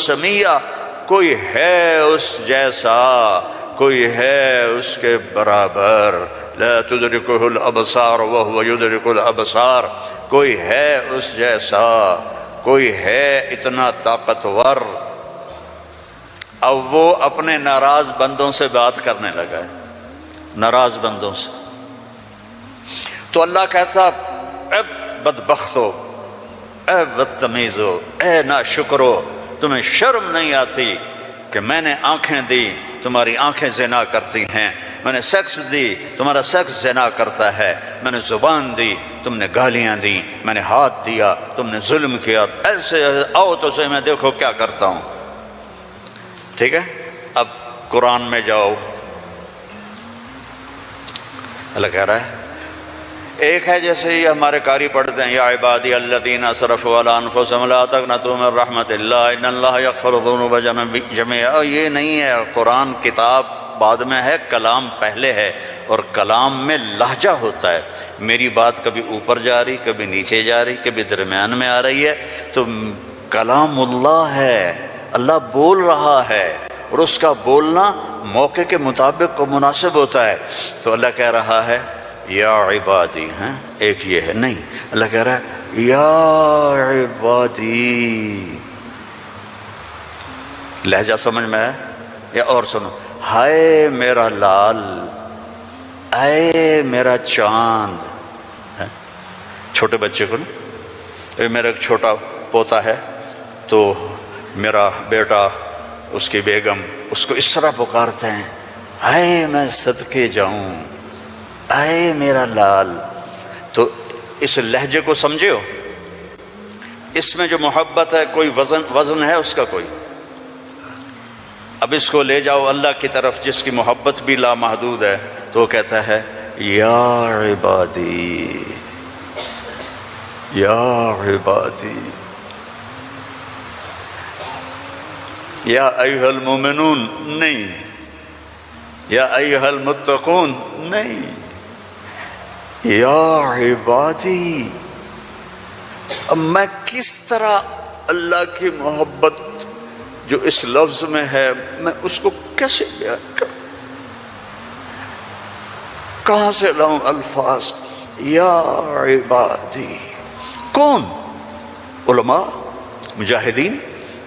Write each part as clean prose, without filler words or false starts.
سمیہ، کوئی ہے اس جیسا، کوئی ہے اس کے برابر، لا تدرکہ الابصار وہو یدرک الابصار، کوئی ہے اس جیسا، کوئی ہے اتنا طاقتور۔ اب وہ اپنے ناراض بندوں سے بات کرنے لگا ہے، ناراض بندوں سے۔ تو اللہ کہتا اے بدبختو، اے بدتمیزو، اے ناشکرو، تمہیں شرم نہیں آتی کہ میں نے آنکھیں دی، تمہاری آنکھیں زنا کرتی ہیں، میں نے سیکس دی، تمہارا سیکس زنا کرتا ہے، میں نے زبان دی، تم نے گالیاں دی، میں نے ہاتھ دیا، تم نے ظلم کیا، ایسے آؤ تو صحیح میں دیکھو کیا کرتا ہوں۔ ٹھیک ہے، اب قرآن میں جاؤ، اللہ کہہ رہا ہے، ایک ہے جیسے یہ ہمارے قاری پڑھتے ہیں، یا عبادی الذین اسرفوا علی انفسہم لا تقنطوا من رحمت اللہ ان اللہ یغفر الذنوب جميعا۔ یہ نہیں ہے، قرآن کتاب بعد میں ہے، کلام پہلے ہے، اور کلام میں لہجہ ہوتا ہے، میری بات کبھی اوپر جا رہی، کبھی نیچے جا رہی، کبھی درمیان میں آ رہی ہے، تو کلام اللہ ہے، اللہ بول رہا ہے، اور اس کا بولنا موقع کے مطابق کو مناسب ہوتا ہے۔ تو اللہ کہہ رہا ہے یا عبادی، ہیں ایک یہ ہے، نہیں، اللہ کہہ رہا ہے یا عبادی۔ لہجہ سمجھ میں ہے یا اور سنو، ہائے میرا لال، اے میرا چاند، چھوٹے بچے کو نا، میرا ایک چھوٹا پوتا ہے تو میرا بیٹا، اس کی بیگم اس کو اس طرح پکارتے ہیں، ہائے میں صدقے جاؤں، اے میرا لال۔ تو اس لہجے کو سمجھے ہو، اس میں جو محبت ہے کوئی وزن ہے اس کا کوئی؟ اب اس کو لے جاؤ اللہ کی طرف جس کی محبت بھی لامحدود ہے، تو وہ کہتا ہے یا عبادی، یا عبادی، یا ایھا المومنون نہیں، یا ایھا المتقون نہیں، یا عبادی۔ اب میں کس طرح اللہ کی محبت جو اس لفظ میں ہے میں اس کو کیسے بیان کروں، کہاں سے لاؤں الفاظ؟ یا عبادی، کون؟ علماء، مجاہدین،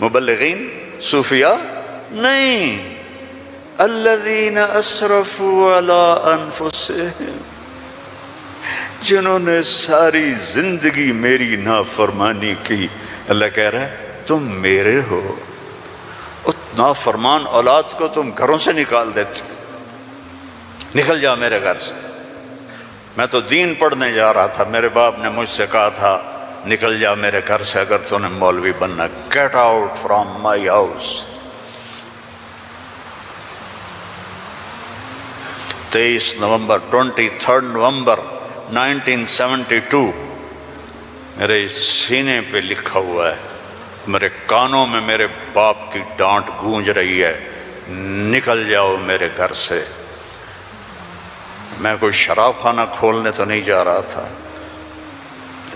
مبلغین، صوفیاء؟ نہیں، الذین اسرفوا علی انفسہم، جنہوں نے ساری زندگی میری نافرمانی کی۔ اللہ کہہ رہا ہے تم میرے ہو، نافرمان اولاد کو تم گھروں سے نکال دیتے، نکل جا میرے گھر سے۔ میں تو دین پڑھنے جا رہا تھا، میرے باپ نے مجھ سے کہا تھا نکل جا میرے گھر سے اگر تو نے مولوی بننا، get out from my house. 23 نومبر 1972 میرے سینے پہ لکھا ہوا ہے، میرے کانوں میں میرے باپ کی ڈانٹ گونج رہی ہے، نکل جاؤ میرے گھر سے۔ میں کوئی شراب خانہ کھولنے تو نہیں جا رہا تھا،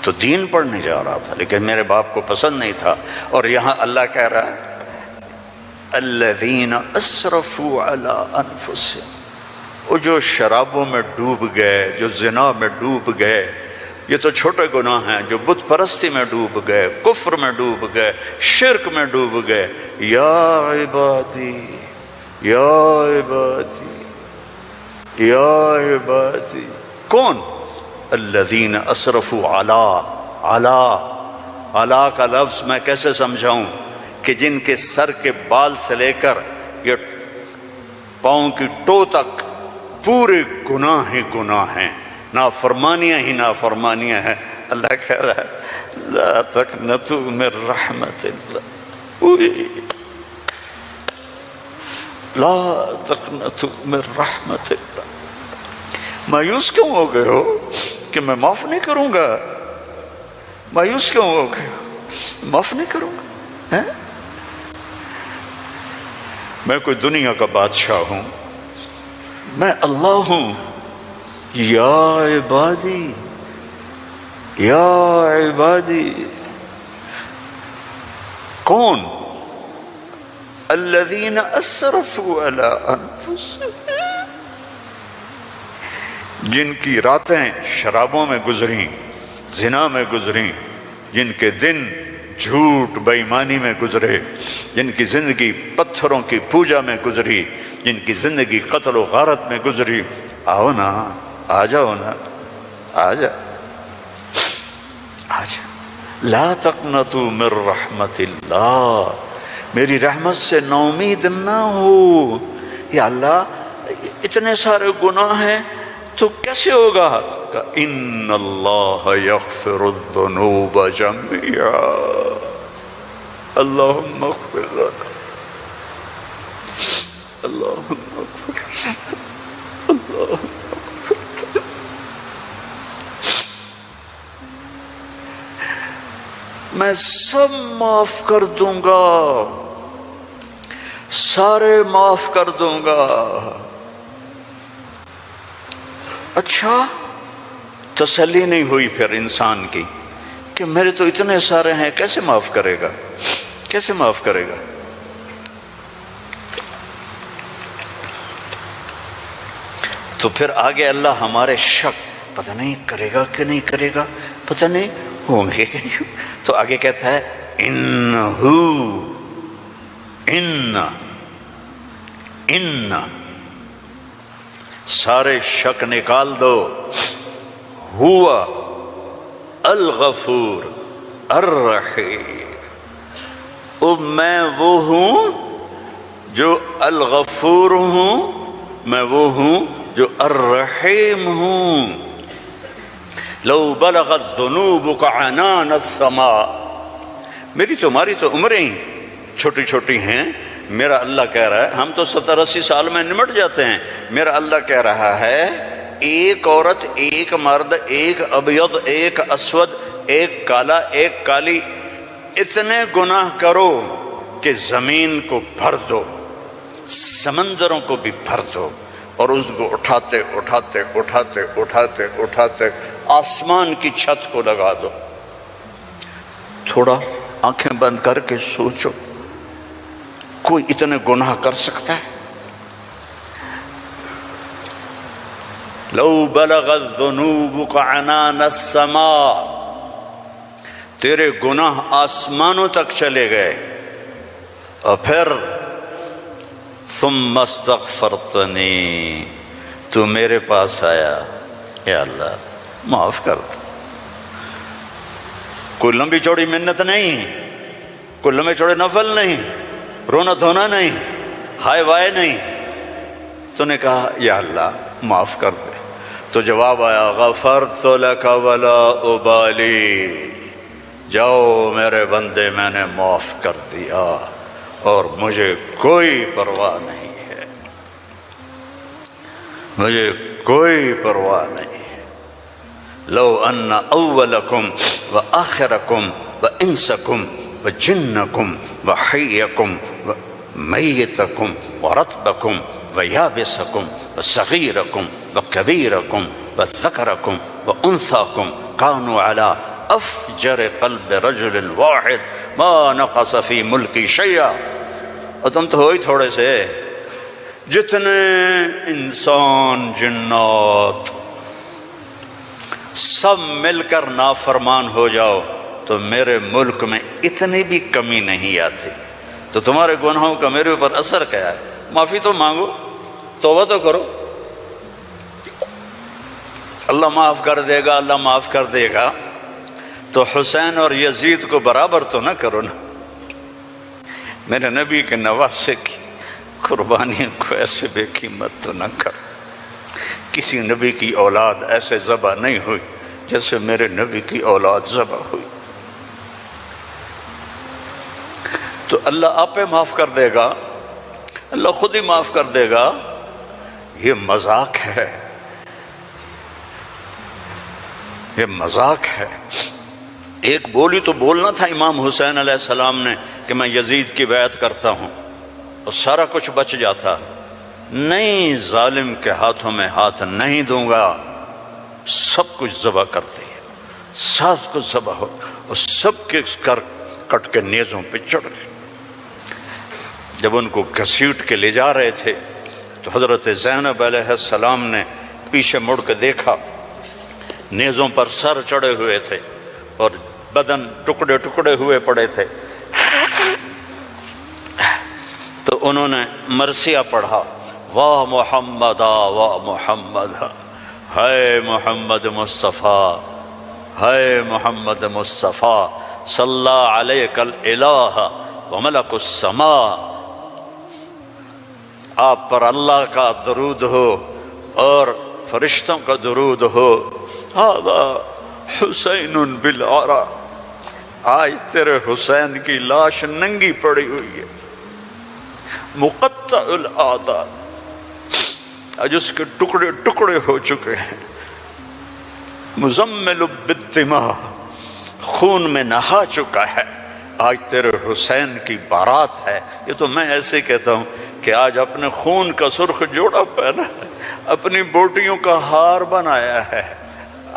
تو دین پڑھنے جا رہا تھا، لیکن میرے باپ کو پسند نہیں تھا۔ اور یہاں اللہ کہہ رہا ہے الذین اسرفوا علی انفسہم، وہ جو شرابوں میں ڈوب گئے، جو زنا میں ڈوب گئے، یہ تو چھوٹے گناہ ہیں، جو بت پرستی میں ڈوب گئے، کفر میں ڈوب گئے، شرک میں ڈوب گئے، یا عبادی، یا عبادی، یا عبادی۔ کون؟ الذین اسرفوا علی کا لفظ میں کیسے سمجھاؤں کہ جن کے سر کے بال سے لے کر یہ پاؤں کی ٹو تک پورے گناہ ہی گناہ ہیں، نافرمانیاں ہی نافرمانیاں ہیں۔ اللہ کہہ رہا ہے لا تقنطوا من رحمت اللہ، لا تقنطوا من رحمت اللہ۔ مایوس کیوں ہو گئے ہو کہ میں معاف نہیں کروں گا؟ مایوس کیوں ہو گئے ہو؟ معاف نہیں کروں گا؟ میں کوئی دنیا کا بادشاہ ہوں؟ میں اللہ ہوں۔ یا عبادی، یا عبادی، کون؟ الذین اسرفوا علی انفسہم، جن کی راتیں شرابوں میں گزریں، زنا میں گزریں، جن کے دن جھوٹ بے ایمانی میں گزرے، جن کی زندگی پتھروں کی پوجا میں گزری، جن کی زندگی قتل و غارت میں گزری، آؤ نا، آ جاؤ نا، آ جا آ جا، لا تقنطوا من رحمت اللہ، میری رحمت سے ناامید نہ ہو۔ یا اللہ اتنے سارے گناہ ہیں تو کیسے ہوگا؟ کہ ان اللہ یغفر الذنوب جميعا، اللہم اغفر لنا، اللہم اغفر لنا، اللہم میں سب معاف کر دوں گا، سارے معاف کر دوں گا۔ اچھا، تسلی نہیں ہوئی پھر انسان کی کہ میرے تو اتنے سارے ہیں، کیسے معاف کرے گا، کیسے معاف کرے گا؟ تو پھر آگے اللہ ہمارے شک، پتہ نہیں کرے گا کہ نہیں کرے گا، پتہ نہیں ہوں گے کہ نہیں، تو آگے کہتا ہے ان سارے شک نکال دو، ہوا الغفور الرحیم، اب میں وہ ہوں جو الغفور ہوں، میں وہ ہوں جو الرحیم ہوں۔ لو بلغت ذنوبک عنان السماء، میری تمہاری تو عمریں چھوٹی چھوٹی ہیں، میرا اللہ کہہ رہا ہے، ہم تو 70-80 سال میں نمٹ جاتے ہیں، میرا اللہ کہہ رہا ہے ایک عورت، ایک مرد، ایک ابیض، ایک اسود، ایک کالا، ایک کالی، اتنے گناہ کرو کہ زمین کو بھر دو، سمندروں کو بھی بھر دو، اور اس کو اٹھاتے اٹھاتے اٹھاتے اٹھاتے اٹھاتے آسمان کی چھت کو لگا دو۔ تھوڑا آنکھیں بند کر کے سوچو، کوئی اتنے گناہ کر سکتا ہے؟ لو بلغت ذنوبک عنان السماء، تیرے گناہ آسمانوں تک چلے گئے، اور پھر ثم استغفرتنی، تو میرے پاس آیا، یا اللہ معاف کر دو۔ کوئی لمبی چوڑی منت نہیں، کوئی لمبے چوڑے نفل نہیں، رونا دھونا نہیں، ہائے وائے نہیں، تو نے کہا یا اللہ معاف کر دے، تو جواب آیا غفرت لک ولا ابالی، جاؤ میرے بندے میں نے معاف کر دیا اور مجھے کوئی پرواہ نہیں ہے، مجھے کوئی پرواہ نہیں ہے۔ لو ان اولکم وآخرکم وانسکم وجنکم وحیکم ومیتکم ورطبکم ویابسکم وصغیرکم وکبیرکم وذکرکم وانثاکم کانوا علی افجر قلب رجل واحد ما نقص فی ملکی شیئا، اور تم تو ہو ہی تھوڑے سے، جتنے انسان جنات سب مل کر نافرمان ہو جاؤ تو میرے ملک میں اتنی بھی کمی نہیں آتی، تو تمہارے گناہوں کا میرے اوپر اثر کیا ہے؟ معافی تو مانگو، توبہ تو کرو، اللہ معاف کر دے گا، اللہ معاف کر دے گا۔ تو حسین اور یزید کو برابر تو نہ کرو نا، میرے نبی کے نواسے کی قربانیوں کو ایسے بے قیمت تو نہ کرو۔ کسی نبی کی اولاد ایسے ذبح نہیں ہوئی جیسے میرے نبی کی اولاد ذبح ہوئی، تو اللہ آپ پہ معاف کر دے گا، اللہ خود ہی معاف کر دے گا۔ یہ مذاق ہے، یہ مذاق ہے۔ ایک بولی تو بولنا تھا امام حسین علیہ السلام نے کہ میں یزید کی بیعت کرتا ہوں اور سارا کچھ بچ جاتا، نہیں، ظالم کے ہاتھوں میں ہاتھ نہیں دوں گا، سب کچھ ذبح کر دیا، سب کچھ ذبح ہو اور سب کے کٹ کے نیزوں پہ چڑھ گئے۔ جب ان کو گھسیٹ کے لے جا رہے تھے تو حضرت زینب علیہ السلام نے پیچھے مڑ کے دیکھا، نیزوں پر سر چڑھے ہوئے تھے اور بدن ٹکڑے ٹکڑے ہوئے پڑے تھے، تو انہوں نے مرثیہ پڑھا، واہ محمدا واہ محمد، ہے محمد مصطفیٰ، ہے محمد مصطفیٰ، صلی علیک الالہ وملک السماء، آپ پر اللہ کا درود ہو اور فرشتوں کا درود ہو، ھذا حسین بالعرا، آج تیرے حسین کی لاش ننگی پڑی ہوئی ہے، مقطع الاعضاء، آج اس کے ٹکڑے ٹکڑے ہو چکے ہیں، مزمل بالدماء، خون میں نہا چکا ہے، آج تیرے حسین کی بارات ہے۔ یہ تو میں ایسے کہتا ہوں کہ آج اپنے خون کا سرخ جوڑا پہنا ہے، اپنی بوٹیوں کا ہار بنایا ہے،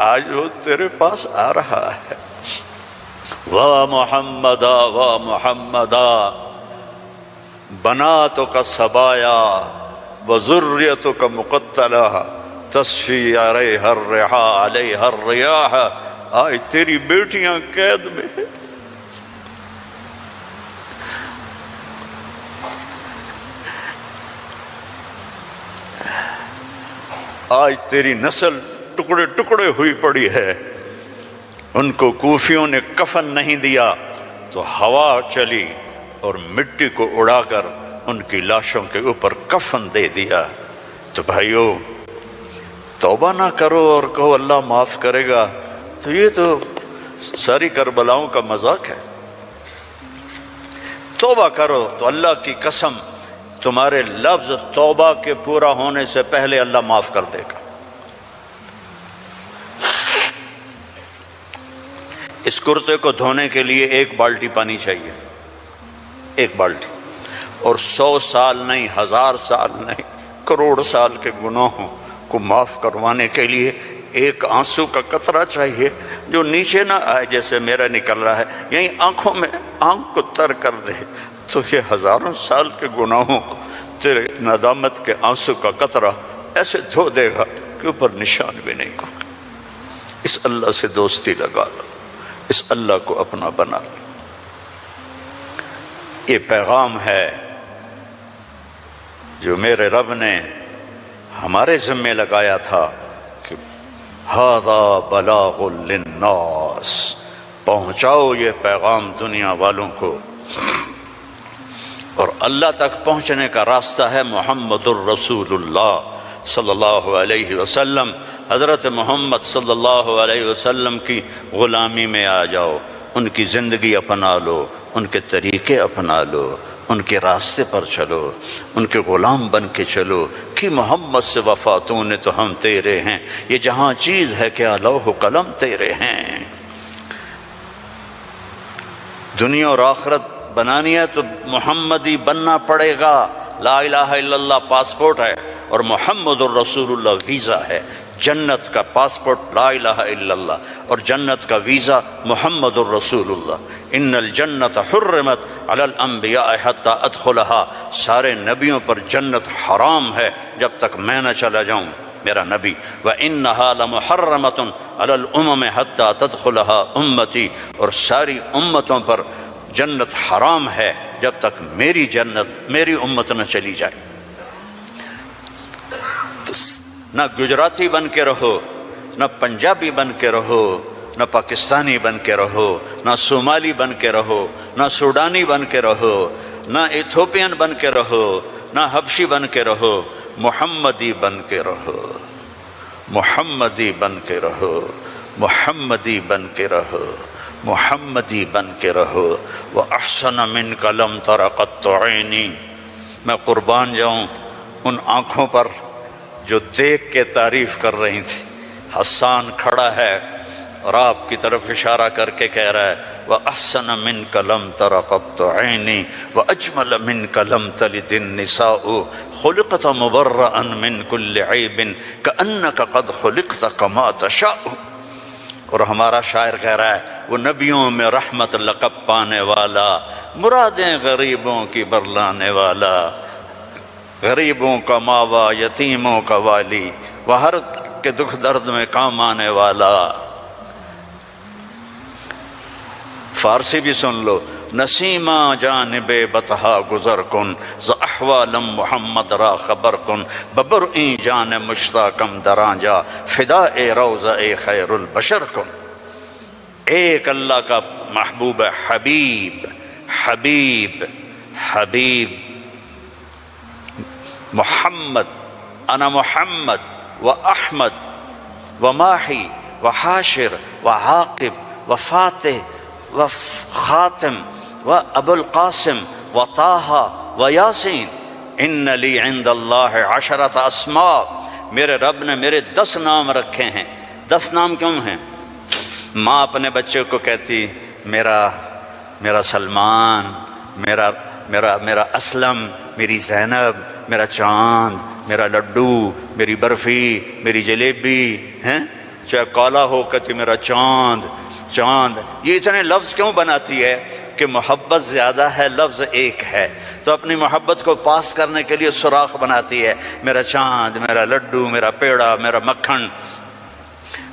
آج وہ تیرے پاس آ رہا ہے، واہ محمدا واہ محمدا، بناتک سبایا وذریتک مقتلہ، تصفی علیہا الرحا علیہا الریاح، آج تیری بیٹیاں قید میں ہیں، آج تیری نسل ٹکڑے ٹکڑے ہوئی پڑی ہے۔ ان کو کوفیوں نے کفن نہیں دیا تو ہوا چلی اور مٹی کو اڑا کر ان کی لاشوں کے اوپر کفن دے دیا۔ تو بھائیو، توبہ نہ کرو اور کہو اللہ معاف کرے گا، تو یہ تو ساری کربلاؤں کا مذاق ہے۔ توبہ کرو تو اللہ کی قسم تمہارے لفظ توبہ کے پورا ہونے سے پہلے اللہ معاف کر دے گا۔ اس کرتے کو دھونے کے لیے 1 بالٹی پانی چاہیے، 1 بالٹی، اور 100 سال نہیں، 1000 سال نہیں، کروڑ سال کے گناہوں کو معاف کروانے کے لیے 1 آنسو کا قطرہ چاہیے جو نیچے نہ آئے جیسے میرا نکل رہا ہے، یہیں آنکھوں میں آنکھ کو تر کر دے، تو یہ ہزاروں سال کے گناہوں کو تیرے ندامت کے آنسو کا قطرہ ایسے دھو دے گا کہ اوپر نشان بھی نہیں ہوگا۔ اس اللہ سے دوستی لگا لو، اس اللہ کو اپنا بنا لو۔ یہ پیغام ہے جو میرے رب نے ہمارے ذمے لگایا تھا کہ ھذا بلاغ للناس، پہنچاؤ یہ پیغام دنیا والوں کو۔ اور اللہ تک پہنچنے کا راستہ ہے محمد الرسول اللہ صلی اللہ علیہ وسلم۔ حضرت محمد صلی اللہ علیہ وسلم کی غلامی میں آ جاؤ، ان کی زندگی اپنا لو، ان کے طریقے اپنا لو، ان کے راستے پر چلو، ان کے غلام بن کے چلو کہ محمد سے وفاتوں نے تو ہم تیرے ہیں، یہ جہاں چیز ہے کیا لوح و قلم تیرے ہیں۔ دنیا اور آخرت بنانی ہے تو محمدی بننا پڑے گا۔ لا الہ الا اللہ پاسپورٹ ہے اور محمد الرسول اللہ ویزا ہے۔ جنت کا پاسپورٹ لا الہ الا اللہ اور جنت کا ویزا محمد الرسول اللہ۔ ان الجنت حرمت علی الانبیاء حتی ادخلها، سارے نبیوں پر جنت حرام ہے جب تک میں نہ چلا جاؤں، میرا نبی۔ وَإِنَّهَا لَمُحَرَّمَةٌ عَلَى الْأُمَمِ حَتَّى تَدْخُلَهَا أُمَّتِي، اور ساری امتوں پر جنت حرام ہے جب تک میری جنت، میری امت نہ چلی جائے۔ نہ گجراتی بن کے رہو، نہ پنجابی بن کے رہو، نہ پاکستانی بن کے رہو، نہ صومالی بن کے رہو، نہ سوڈانی بن کے رہو، نہ ایتھوپین بن کے رہو، نہ حبشی بن کے رہو، محمدی بن کے رہو، محمدی بن کے رہو، محمدی بن کے رہو، محمدی بن کے رہو۔ وَأَحْسَنَ مِنْكَ لَمْ تَرَ قَطُّ عَيْنِي، میں قربان جاؤں ان آنکھوں پر جو دیکھ کے تعریف کر رہی تھی۔ حسان کھڑا ہے اور آپ کی طرف اشارہ کر کے کہہ رہا ہے وَأَحْسَنَ مِنْكَ لَمْ تَرَ قَطُّ عَيْنِي وَأَجْمَلَ مِنْكَ لَمْ تَلِدِ النِّسَاءُ خُلِقْتَ مُبَرَّأً مِنْ كُلِّ عَيْبٍ كَأَنَّكَ قَدْ خُلِقْتَ كَمَا تَشَاءُ۔ اور ہمارا شاعر کہہ رہا ہے وہ نبیوں میں رحمت لقب پانے والا، مرادیں غریبوں کی برلانے والا، غریبوں کا ماوا، یتیموں کا والی، وہ ہر کے دکھ درد میں کام آنے والا۔ فارسی بھی سن لو، نسیمہ جانب بطحا گزر کن، ز احوالم محمد را خبر کن، ببرئیں جان مشتاقم دراں جا، فدا روضہ خیر البشر کن۔ ایک اللہ کا محبوب ہے، حبیب حبیب حبیب محمد، انا محمد و احمد و ماحی و حاشر و عاقب و فاتح و خاتم و ابو القاسم و طٰہٰ و یاسین، ان لی عند اللہ عشرۃ اسماء، میرے رب نے میرے 10 نام رکھے ہیں۔ 10 نام کیوں ہیں؟ ماں اپنے بچے کو کہتی میرا سلمان، میرا اسلم، میری زینب، میرا چاند، میرا لڈو، میری برفی، میری جلیبی، ہیں چاہے کالا ہو کہتی میرا چاند چاند۔ یہ اتنے لفظ کیوں بناتی ہے؟ کہ محبت زیادہ ہے، لفظ ایک ہے، تو اپنی محبت کو پاس کرنے کے لیے سوراخ بناتی ہے، میرا چاند، میرا لڈو، میرا پیڑا، میرا مکھن۔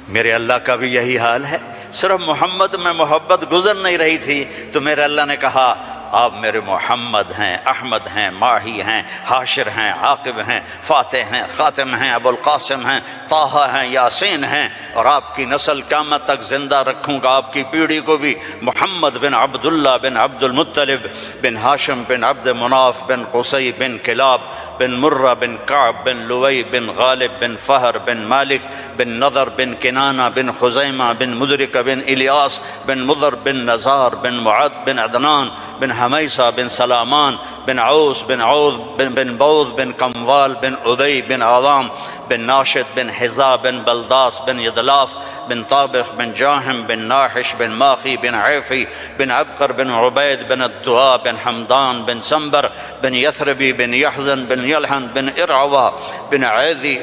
میرے اللہ کا بھی یہی حال ہے، صرف محمد میں محبت گزر نہیں رہی تھی تو میرے اللہ نے کہا آپ میرے محمد ہیں، احمد ہیں، ماہی ہیں، حاشر ہیں، عاقب ہیں، فاتح ہیں، خاتم ہیں، ابو القاسم ہیں، طٰہٰ ہیں، یاسین ہیں، اور آپ کی نسل قیامت تک زندہ رکھوں گا، آپ کی پیڑھی کو بھی۔ محمد بن عبداللہ بن عبد المطلب بن ہاشم بن عبد مناف بن قصی بن کلاب بن مرہ بن کعب بن لوی بن غالب بن فہر بن مالک بن نضر بن کنانہ بن خزیمہ بن مدرک بن الیاس بن مضر بن نزار بن معد بن عدنان بن حمیسہ بن سلامان بن عوس بن عوذ بن بوذ بن کموال بن عدی بن عظام بن ناشد بن حزا بن بلداس بن یدلاف بن طابخ بن جاہم بن ناحش بن ماخی بن عیفی بن عبقر بن عبید بن الدعاء بن حمدان بن سنبر بن یثربی بن یحزن بن یلحن بن ارعوا بن عیدی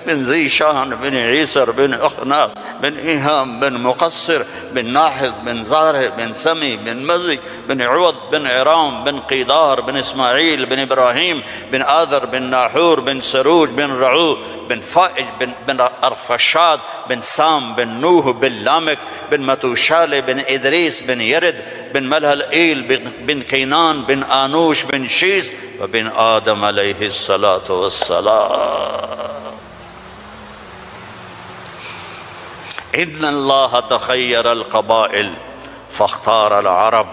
بن ذیشان بن عیسر بن اخناق بن ایہام بن مقصر بن ناحذ بن زارع بن سمی بن مزی بن عوض بن عرام بن قیدار بن اسماعیل بن ابراہیم بن آذر بن ناحور بن سروج بن رعو بن فائج بن ارفشاد بن سام بن نوح بن لامک بن متوشال بن ادریس بن یرد بن ملہلئیل بن کینان بن آنوش بن شیز وبن آدم علیہ الصلاۃ والسلام۔ ان اللہ تخیر القبائل فاختار العرب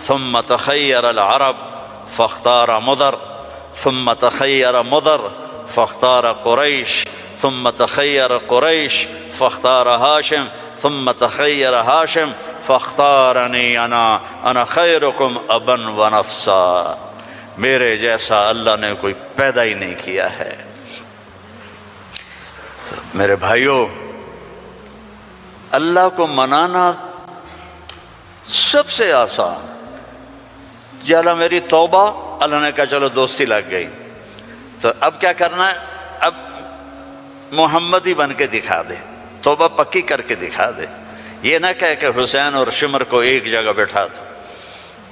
ثم تخیر العرب فاختار مضر ثم تخیر مضر فاختار قریش ثم تخیر قریش فاختار ہاشم ثم تخیر ہاشم فاختارنی انا خیرکم ابا و نفسا۔ میرے جیسا اللہ نے کوئی پیدا ہی نہیں کیا ہے۔ تو میرے بھائیوں، اللہ کو منانا سب سے آسان۔ یا اللہ میری توبہ، اللہ نے کہا چلو دوستی لگ گئی، تو اب کیا کرنا ہے؟ اب محمدی بن کے دکھا دے، توبہ پکی کر کے دکھا دے۔ یہ نہ کہے کہ حسین اور شمر کو ایک جگہ بیٹھا تھا،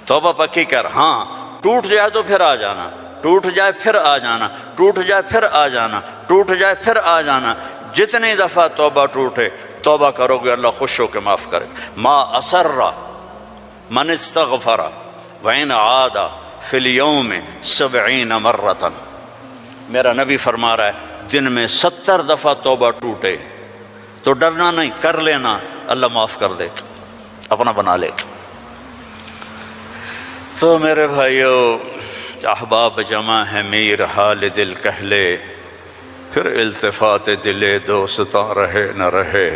توبہ پکی کر۔ ہاں ٹوٹ جائے تو پھر آ جانا، ٹوٹ جائے پھر آ جانا، ٹوٹ جائے پھر آ جانا، ٹوٹ جائے پھر آ جانا۔ جتنی دفعہ توبہ ٹوٹے توبہ کرو گے اللہ خوش ہو کے معاف کرے۔ ما اسر من استغفر وإن عاد فی اليوم 70 مرۃ۔ میرا نبی فرما رہا ہے دن میں 70 دفعہ توبہ ٹوٹے تو ڈرنا نہیں، کر لینا، اللہ معاف کر دے گا، اپنا بنا لے گا۔ تو میرے بھائیو، احباب جمع ہے میر حال دل کہہ لے، پھر التفات دل دوستاں رہے نہ رہے۔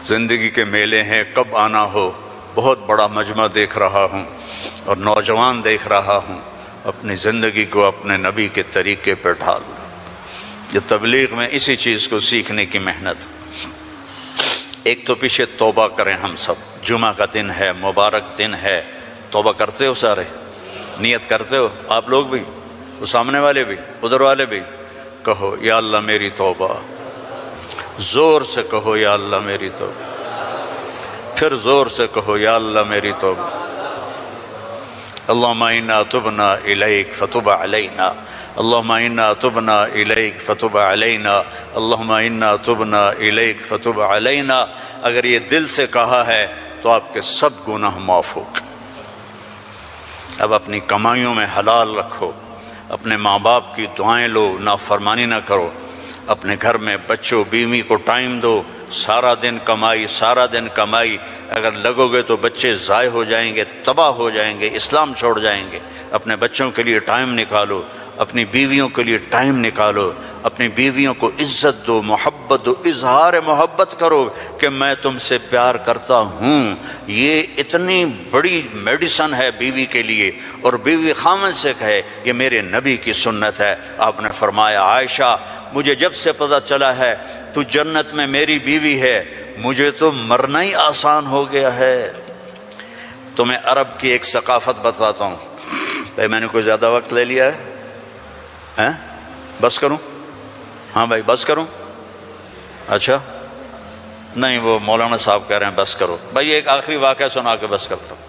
زندگی کے میلے ہیں، کب آنا ہو، بہت بڑا مجمع دیکھ رہا ہوں اور نوجوان دیکھ رہا ہوں، اپنی زندگی کو اپنے نبی کے طریقے پہ ڈھال۔ یہ تبلیغ میں اسی چیز کو سیکھنے کی محنت۔ ایک تو پیچھے توبہ کریں ہم سب، جمعہ کا دن ہے، مبارک دن ہے، توبہ کرتے ہو سارے؟ نیت کرتے ہو آپ لوگ بھی، وہ سامنے والے بھی، ادھر والے بھی؟ کہو یا اللہ میری توبہ، زور سے کہو یا اللہ میری توبہ، پھر زور سے کہو یا اللہ میری توبہ۔ اللهم انا تبنا الیک فتب علینا، اللهم انا تبنا الیک فتب علینا، اللهم انا تبنا الیک فتب علینا۔ اگر یہ دل سے کہا ہے تو آپ کے سب گناہ معاف ہو گئے۔ اب اپنی کمائیوں میں حلال رکھو، اپنے ماں باپ کی دعائیں لو، نافرمانی نہ کرو، اپنے گھر میں بچوں بیوی کو ٹائم دو۔ سارا دن کمائی، سارا دن کمائی، اگر لگو گے تو بچے ضائع ہو جائیں گے، تباہ ہو جائیں گے، اسلام چھوڑ جائیں گے۔ اپنے بچوں کے لیے ٹائم نکالو، اپنی بیویوں کے لیے ٹائم نکالو، اپنی بیویوں کو عزت دو، محبت دو، اظہار محبت کرو کہ میں تم سے پیار کرتا ہوں۔ یہ اتنی بڑی میڈیسن ہے بیوی کے لیے، اور بیوی خامن سے کہے یہ میرے نبی کی سنت ہے۔ آپ نے فرمایا عائشہ مجھے جب سے پتہ چلا ہے تو جنت میں میری بیوی ہے، مجھے تو مرنا ہی آسان ہو گیا ہے۔ تمہیں عرب کی ایک ثقافت بتاتا ہوں۔ بھائی میں نے کوئی زیادہ وقت لے لیا ہے؟ بس کروں؟ ہاں بھائی بس کروں؟ اچھا نہیں، وہ مولانا صاحب کہہ رہے ہیں بس کرو۔ بھائی ایک آخری واقعہ سنا کے بس کرتا ہوں۔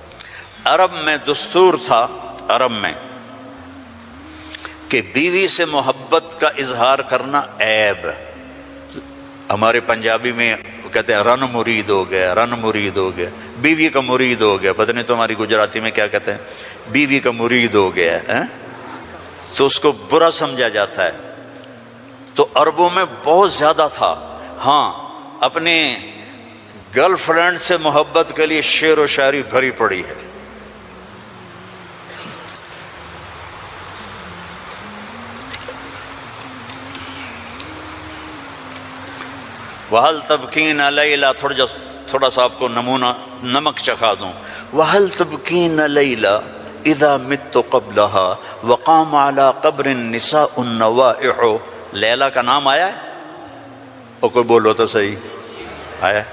عرب میں دستور تھا، عرب میں، کہ بیوی سے محبت کا اظہار کرنا عیب۔ ہمارے پنجابی میں کہتے ہیں رن مرید ہو گیا، رن مرید ہو گیا، بیوی کا مرید ہو گیا۔ پتہ نہیں تمہاری گجراتی میں کیا کہتے ہیں، بیوی کا مرید ہو گیا ہے، تو اس کو برا سمجھا جاتا ہے۔ تو عربوں میں بہت زیادہ تھا۔ ہاں اپنے گرل فرینڈ سے محبت کے لیے شعر و شاعری بھری پڑی ہے۔ وَهَلْ تَبْكِينَ لَيْلَا، تھوڑا سا آپ کو نمونہ نمک چکھا دوں۔ وَهَلْ تَبْكِينَ لَيْلَا اِذَا مِتُّ قَبْلَهَا وَقَامَ عَلَىٰ قَبْرِ النِّسَاءُ النَّوَائِحُ۔ لیلا کا نام آیا ہے؟ اور کوئی بولو تو صحیح آیا ہے؟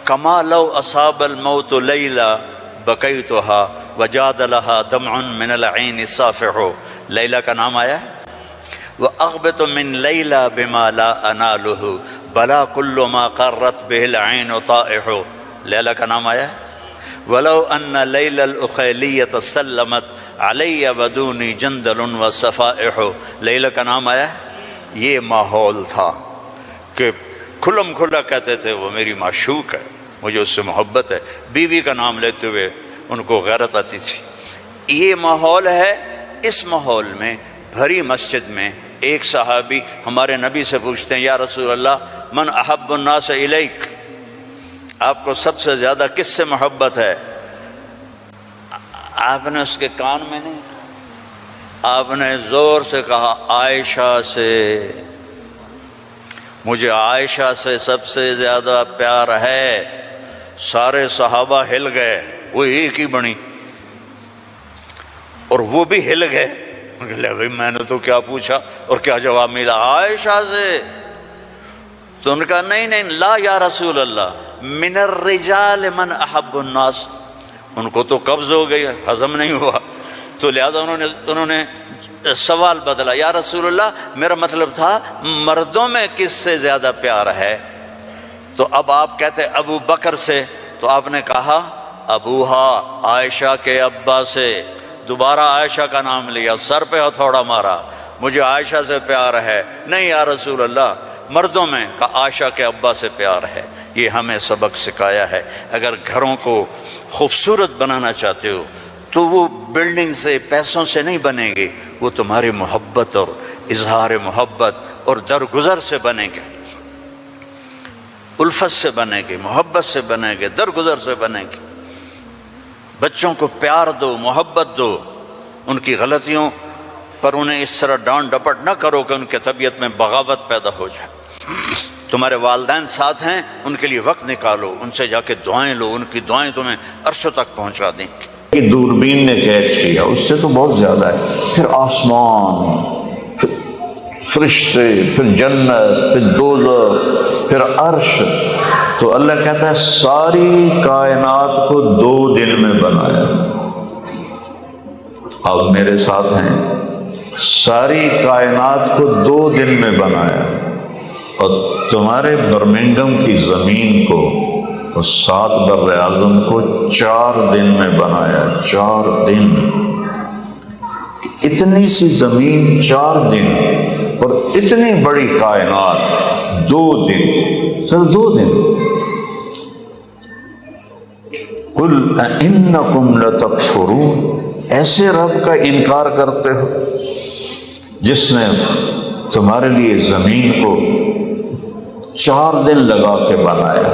كَمَا لَوْ أَصَابَ الْمَوْتُ لَيْلَا بَكَيْتُهَا وَجَادَ لَهَا دَمْعٌ مِّنَ الْعَيْنِ الصَّافِحُ۔ لیلا کا نام آیا ہے؟ وَأَغْبِطُ مِن لَيْلَا بِمَا لَا أَنَالُهُ بلا کل ما قرت به العین طائح۔ لیلا کا نام آیا ہے؟ ولو ان لیل الاخیلیۃ سلمت علی بدونی جندل وصفائح۔ لیلا کا نام آیا ہے؟ یہ ماحول تھا کہ کھلم کھلا کہتے تھے وہ میری معشوق ہے، مجھے اس سے محبت ہے۔ بیوی کا نام لیتے ہوئے ان کو غیرت آتی تھی۔ یہ ماحول ہے۔ اس ماحول میں بھری مسجد میں ایک صحابی ہمارے نبی سے پوچھتے ہیں یا رسول اللہ من احب الناس الیک، آپ کو سب سے زیادہ کس سے محبت ہے؟ آپ نے اس کے کان میں نہیں، آپ نے زور سے کہا عائشہ سے، مجھے عائشہ سے سب سے زیادہ پیار ہے۔ سارے صحابہ ہل گئے، وہ ایک ہی بنی اور وہ بھی ہل گئے۔ لے بھائی میں نے تو کیا پوچھا اور کیا جواب ملا؟ عائشہ سے۔ تو ان کا نہیں نہیں لا یا رسول اللہ من الرجال من احب الناس۔ ان کو تو قبض ہو گئی، ہضم نہیں ہوا، تو لہذا انہوں نے سوال بدلا، یا رسول اللہ میرا مطلب تھا مردوں میں کس سے زیادہ پیار ہے؟ تو اب آپ کہتے ابو بکر سے، تو آپ نے کہا ابوہا، عائشہ کے ابا سے۔ دوبارہ عائشہ کا نام لیا، سر پہ ہتھوڑا مارا، مجھے عائشہ سے پیار ہے۔ نہیں یا رسول اللہ مردوں میں کا عائشہ کے ابا سے پیار ہے۔ یہ ہمیں سبق سکھایا ہے۔ اگر گھروں کو خوبصورت بنانا چاہتے ہو تو وہ بلڈنگ سے، پیسوں سے نہیں بنے گے، وہ تمہاری محبت اور اظہار محبت اور درگزر سے بنے گے، الفت سے بنے گے، محبت سے بنے گے، درگزر سے بنے گے۔ بچوں کو پیار دو، محبت دو، ان کی غلطیوں پر انہیں اس طرح ڈانٹ ڈپٹ نہ کرو کہ ان کی طبیعت میں بغاوت پیدا ہو جائے۔ تمہارے والدین ساتھ ہیں، ان کے لیے وقت نکالو، ان سے جا کے دعائیں لو، ان کی دعائیں تمہیں عرشوں تک پہنچا دیں گی۔ دوربین نے کیچ کیا، اس سے تو بہت زیادہ ہے۔ پھر آسمان، پھر فرشتے، پھر جنت، پھر دوزخ، پھر عرش۔ تو اللہ کہتا ہے ساری کائنات کو 2 دن میں بنایا۔ آپ میرے ساتھ ہیں، ساری کائنات کو 2 دن میں بنایا، اور تمہارے برمنگم کی زمین کو اور 7 بر اعظم کو 4 دن میں بنایا۔ 4 دن۔ اتنی سی زمین 4 دن اور اتنی بڑی کائنات 2 دن، صرف 2 دن۔ قل اِنَّكُمْ لَتَكْفُرُونَ، ایسے رب کا انکار کرتے ہو جس نے تمہارے لیے زمین کو 4 دن لگا کے بنایا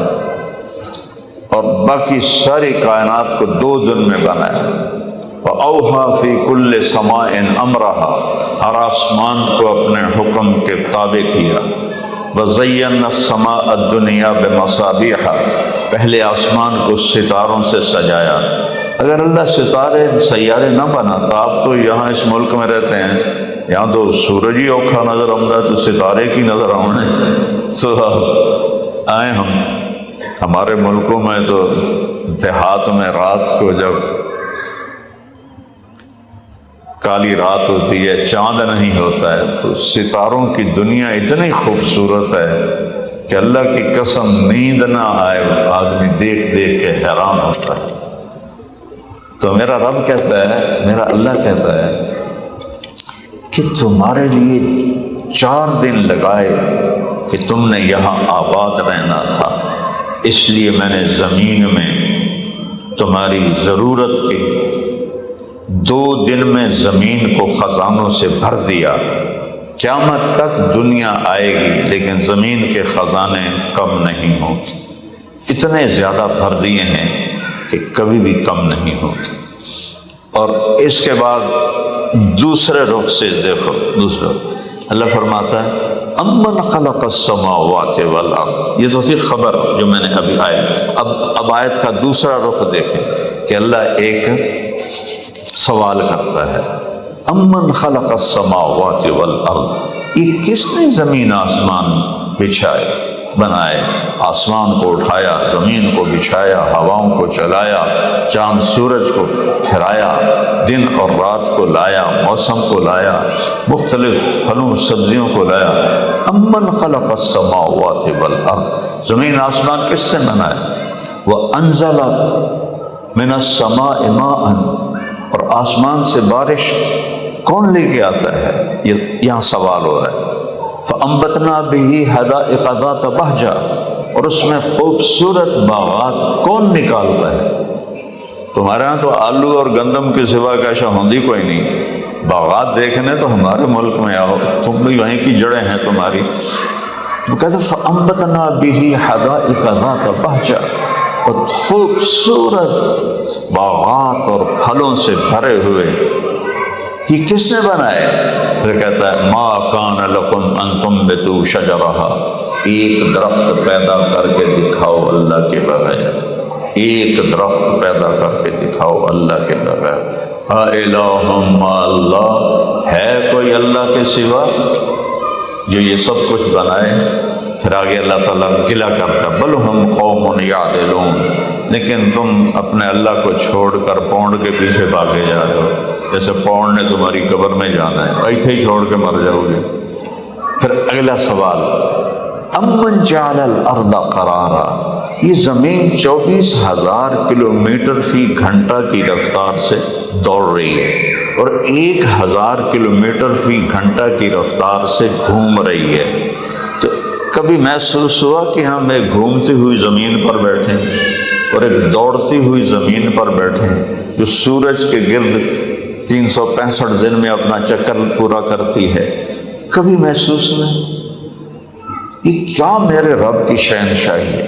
اور باقی ساری کائنات کو 2 دن میں بنایا۔ وَأَوْحَىٰ فِي كُلِّ سَمَاءٍ أَمْرَهَا، ہر آسمان کو اپنے حکم کے تابع کیا۔ وَزَيَّنَّا السَّمَاءَ الدُّنْيَا بِمَصَابِيحَ، پہلے آسمان کو ستاروں سے سجایا۔ اگر اللہ ستارے سیارے نہ بناتا، آپ تو یہاں اس ملک میں رہتے ہیں، یہاں تو سورج ہی اوکھا نظر آتا ہے تو ستارے کی نظر آنے تو آئے ہم۔ ہمارے ملکوں میں تو دیہات میں رات کو جب کالی رات ہوتی ہے، چاند نہیں ہوتا ہے، تو ستاروں کی دنیا اتنی خوبصورت ہے کہ اللہ کی قسم نیند نہ آئے، آدمی دیکھ دیکھ کے حیران ہوتا ہے۔ تو میرا رب کہتا ہے، میرا اللہ کہتا ہے کہ تمہارے لیے 4 دن لگائے کہ تم نے یہاں آباد رہنا تھا، اس لیے میں نے زمین میں تمہاری ضرورت کی 2 دن میں زمین کو خزانوں سے بھر دیا۔ قیامت تک دنیا آئے گی لیکن زمین کے خزانے کم نہیں ہوں گے، اتنے زیادہ بھر دیے ہیں کہ کبھی بھی کم نہیں ہوگی۔ اور اس کے بعد دوسرے رخ سے دیکھو، دوسرا اللہ فرماتا ہے امن خلق السماوات والارض، یہ تو تھی خبر جو میں نے ابھی اب آیت کا دوسرا رخ دیکھیں کہ اللہ ایک سوال کرتا ہے، امن خلق السماوات والارض، یہ کس نے زمین آسمان بچھائے بنائے، آسمان کو اٹھایا، زمین کو بچھایا، ہواؤں کو چلایا، چاند سورج کو پھرایا، دن اور رات کو لایا، موسم کو لایا، مختلف پھلوں سبزیوں کو لایا۔ امن خلق السماوات والارض، زمین آسمان کس نے بنایا؟ وانزل من السماء ماء، اور آسمان سے بارش کون لے کے آتا ہے؟ یہاں سوال ہو رہا ہے۔ فَأَنبَتْنَا بِهِ حَدَائِقَ ذَاتَ بَهْجَةٍ، اور اس میں خوبصورت باغات کون نکالتا ہے؟ تمہارے ہاں تو آلو اور گندم کے سوا کیسا ہوندی کوئی نہیں، باغات دیکھنے تو ہمارے ملک میں آؤ، تم بھی وہیں کی جڑیں ہیں تمہاری۔ تو کہتے ہیں فَأَنبَتْنَا بِهِ حَدَائِقَ ذَاتَ بَهْجَةٍ، اور خوبصورت باغات اور پھلوں سے بھرے ہوئے، یہ کس نے بنائے؟ پھر کہتا ہے ما کان لکم ان تنبتوا شجرہا، ایک درخت پیدا کر کے دکھاؤ اللہ کے بغیر، ایک درخت پیدا کر کے دکھاؤ اللہ کے بغیر۔ الہ مع اللہ، ہے کوئی اللہ کے سوا جو یہ سب کچھ بنائے؟ پھر آگے اللہ تعالیٰ گلہ کرتا بل ہم قوم یعدلون، لیکن تم اپنے اللہ کو چھوڑ کر پونڈ کے پیچھے بھاگے جا رہے ہو، جیسے پونڈ نے تمہاری قبر میں جانا ہے، ایتھے ہی چھوڑ کے مر جاؤ گے۔ پھر اگلا سوال امن جعل الارض قرارا، یہ زمین 24,000 کلومیٹر فی گھنٹہ کی رفتار سے دوڑ رہی ہے اور 1,000 کلومیٹر فی گھنٹہ کی رفتار سے گھوم رہی ہے، تو کبھی محسوس ہوا کہ ہم ایک گھومتی ہوئی زمین پر بیٹھے اور ایک دوڑتی ہوئی زمین پر بیٹھے جو سورج کے گرد 365 دن میں اپنا چکر پورا کرتی ہے؟ کبھی محسوس نہیں؟ یہ کیا میرے رب کی شہنشاہی ہے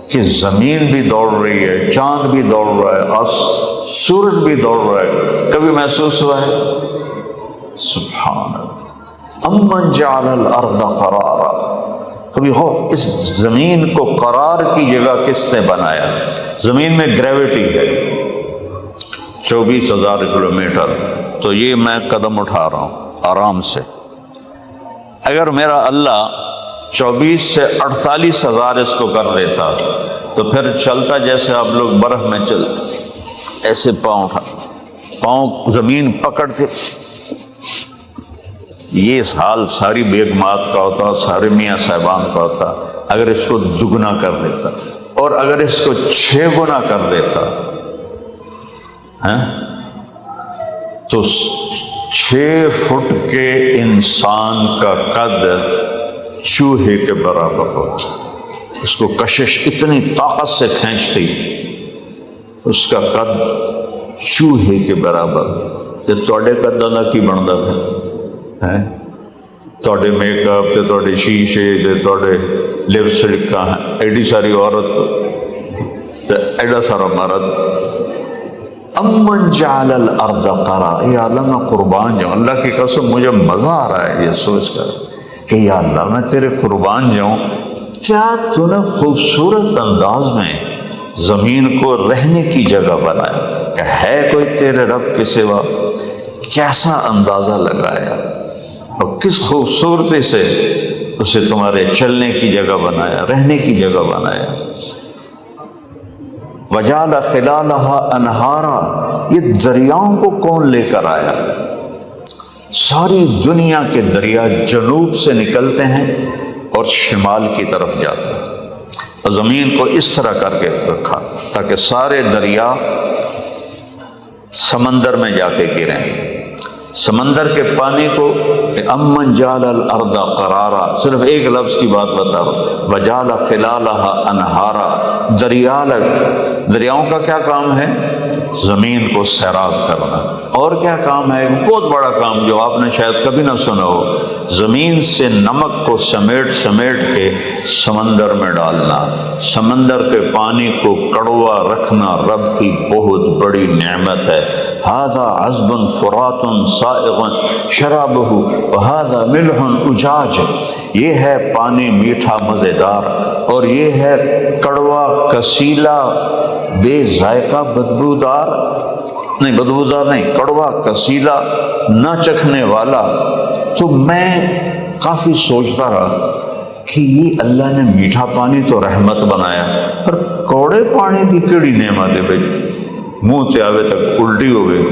کہ زمین بھی دوڑ رہی ہے، چاند بھی دوڑ رہا ہے، سورج بھی دوڑ رہا ہے، کبھی محسوس ہوا ہے؟ سبحان اللہ۔ امن جعل الارض قرارا، کبھی ہو اس زمین کو قرار کی جگہ کس نے بنایا؟ زمین میں گریوٹی ہے 24,000 کلومیٹر، تو یہ میں قدم اٹھا رہا ہوں آرام سے، اگر میرا اللہ 24 سے 48,000 اس کو کر دیتا تو پھر چلتا جیسے آپ لوگ برف میں چلتے، ایسے پاؤں زمین پکڑتے، یہ حال ساری بیگمات کا ہوتا، سارے میاں صاحبان کا ہوتا اگر اس کو دگنا کر دیتا، اور اگر اس کو 6 گنا کر دیتا تو 6 فٹ کے انسان کا قد چوہے کے برابر ہوتا، اس کو کشش اتنی طاقت سے کھینچتی، اس کا قد چوہے کے برابر۔ تے تواڈے قداں دا کی بندا پھر ہے؟ تواڈے میک اپ تے تواڈے شیشے تے تواڈے لپسٹکاں ایڈی ساری عورت تے ایڈا سارا مرد۔ امن جعل الارض قرارا، یا اللہ میں قربان جاؤں، اللہ کی قسم مجھے مزہ آ رہا ہے یہ سوچ کر کہ یا اللہ میں تیرے قربان جاؤں، کیا تو نے خوبصورت انداز میں زمین کو رہنے کی جگہ بنایا، کہ ہے کوئی تیرے رب کے سوا؟ کیسا اندازہ لگایا اور کس خوبصورتی سے اسے تمہارے چلنے کی جگہ بنایا، رہنے کی جگہ بنایا۔ وجعل خلالها انہارا، یہ دریاؤں کو کون لے کر آیا؟ ساری دنیا کے دریا جنوب سے نکلتے ہیں اور شمال کی طرف جاتے ہیں، اور زمین کو اس طرح کر کے رکھا تاکہ سارے دریا سمندر میں جا کے گریں۔ سمندر کے پانی کو امن جعل الارض قرارا، صرف ایک لفظ کی بات بتا رہا ہوں، وجعل خلالها انہارا، دریاؤں کا کیا کام ہے؟ زمین کو سیراب کرنا۔ اور کیا کام ہے؟ ایک بہت بڑا کام جو آپ نے شاید کبھی نہ سنا ہو، زمین سے نمک کو سمیٹ سمیٹ کے سمندر میں ڈالنا، سمندر کے پانی کو کڑوا رکھنا رب کی بہت بڑی نعمت ہے۔ ھذا عذب فرات سائغ شرابہ وھذا ملح اجاج، یہ ہے پانی میٹھا مزیدار اور یہ ہے کڑوا کسیلا بے ذائقہ بدبودار نہیں، کڑوا کسیلا نہ چکھنے والا۔ تو میں کافی سوچتا رہا کہ یہ اللہ نے میٹھا پانی تو رحمت بنایا، پر کوڑے پانی کی کیڑی نعمت ہے بھائی، منہ تے آوے تک الٹی ہو گئی۔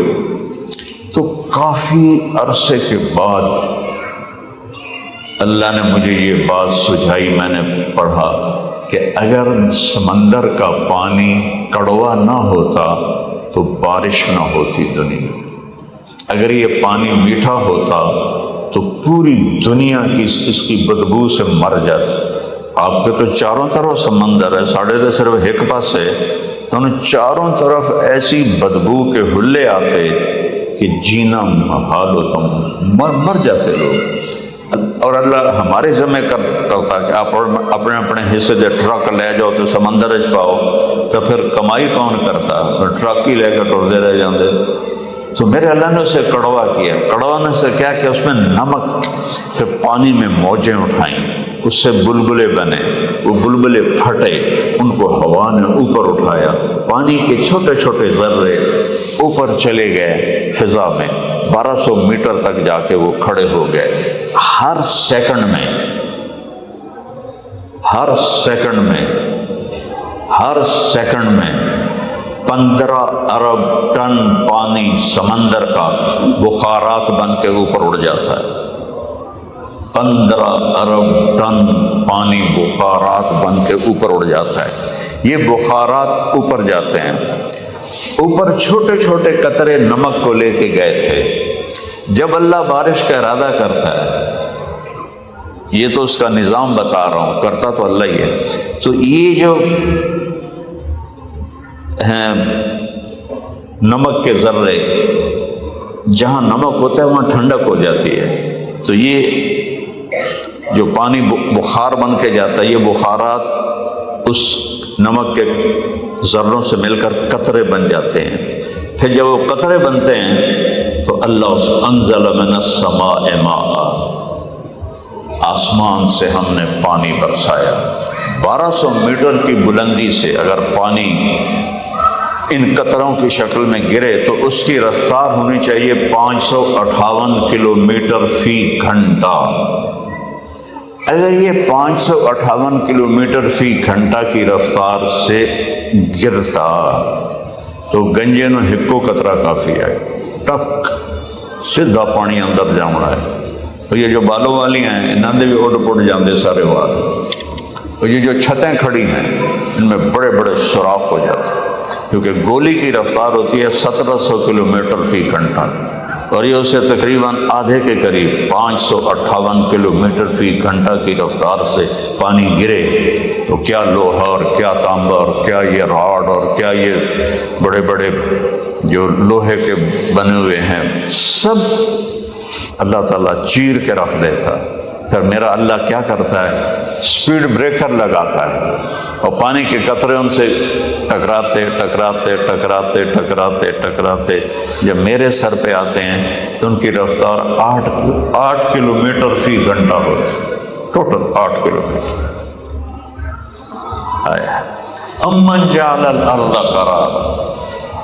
تو کافی عرصے کے بعد اللہ نے مجھے یہ بات سجھائی، میں نے پڑھا کہ اگر سمندر کا پانی کڑوا نہ ہوتا تو بارش نہ ہوتی دنیا، اگر یہ پانی میٹھا ہوتا تو پوری دنیا کی اس کی بدبو سے مر جاتی۔ آپ کے تو چاروں طرف سمندر ہے، ساڑھے تو صرف ایک پاس ہے، تو انہیں چاروں طرف ایسی بدبو کے حلے آتے کہ جینا محال ہوتا، مر جاتے لوگ۔ اور اللہ ہمارے ذمہ کرتا کہ آپ اپنے اپنے حصے دے ٹرک لے جاؤ تو سمندر چ پاؤ، تو پھر کمائی کون کرتا؟ ٹرک ہی لے کے ٹرتے رہ جاندے۔ تو میرے اللہ نے اسے کڑوا کیا، کڑوا نے سے کیا کہ اس میں نمک، پھر پانی میں موجیں اٹھائیں، اس سے بلبلے بنے، وہ بلبلے پھٹے، ان کو ہوا نے اوپر اٹھایا، پانی کے چھوٹے چھوٹے ذرے اوپر چلے گئے فضا میں، 1200 میٹر تک جا کے وہ کھڑے ہو گئے۔ ہر سیکنڈ میں 15 ارب ٹن پانی سمندر کا بخارات بن کے اوپر اڑ جاتا ہے۔ 15 ارب ٹن پانی بخارات بن کے اوپر اڑ جاتا ہے۔ یہ بخارات اوپر جاتے ہیں، اوپر چھوٹے چھوٹے قطرے نمک کو لے کے گئے تھے۔ جب اللہ بارش کا ارادہ کرتا ہے، یہ تو اس کا نظام بتا رہا ہوں، کرتا تو اللہ ہی ہے، تو یہ جو ہیں نمک کے ذرے، جہاں نمک ہوتا ہے وہاں ٹھنڈک ہو جاتی ہے، تو یہ جو پانی بخار بن کے جاتا ہے، یہ بخارات اس نمک کے ذروں سے مل کر قطرے بن جاتے ہیں۔ پھر جب وہ قطرے بنتے ہیں تو اللہ انزل من السماء ماء، آسمان سے ہم نے پانی برسایا۔ 1200 میٹر کی بلندی سے اگر پانی ان قطروں کی شکل میں گرے تو اس کی رفتار ہونی چاہیے 558 کلومیٹر فی گھنٹہ۔ اگر یہ 558 کلومیٹر فی گھنٹہ کی رفتار سے گرتا تو گنجے نو ہکو قطرہ کافی ہے، ٹک سیدھا پانی اندر جانا ہے۔ اور یہ جو بالوں والی ہیں انہوں نے بھی اڑ پڑ جاندے سارے وار، اور یہ جو چھتیں کھڑی ہیں ان میں بڑے بڑے سوراخ ہو جاتے ہیں، کیونکہ گولی کی رفتار ہوتی ہے 1700 کلومیٹر فی گھنٹہ۔ اور یہ اسے تقریباً آدھے کے قریب 558 کلومیٹر فی گھنٹہ کی رفتار سے پانی گرے تو کیا لوہا اور کیا تانبا اور کیا یہ راڈ اور کیا یہ بڑے بڑے جو لوہے کے بنے ہوئے ہیں سب اللہ تعالیٰ چیر کے رکھ دیتا. پھر میرا اللہ کیا کرتا ہے؟ سپیڈ بریکر لگاتا ہے اور پانی کے قطرے ان سے ٹکراتے ٹکراتے ٹکراتے ٹکراتے ٹکراتے جب میرے سر پہ آتے ہیں تو ان کی رفتار 8 کلومیٹر فی گھنٹہ ہوتی، ٹوٹل 8 کلومیٹر. آیا امن جعل الارض قرارا،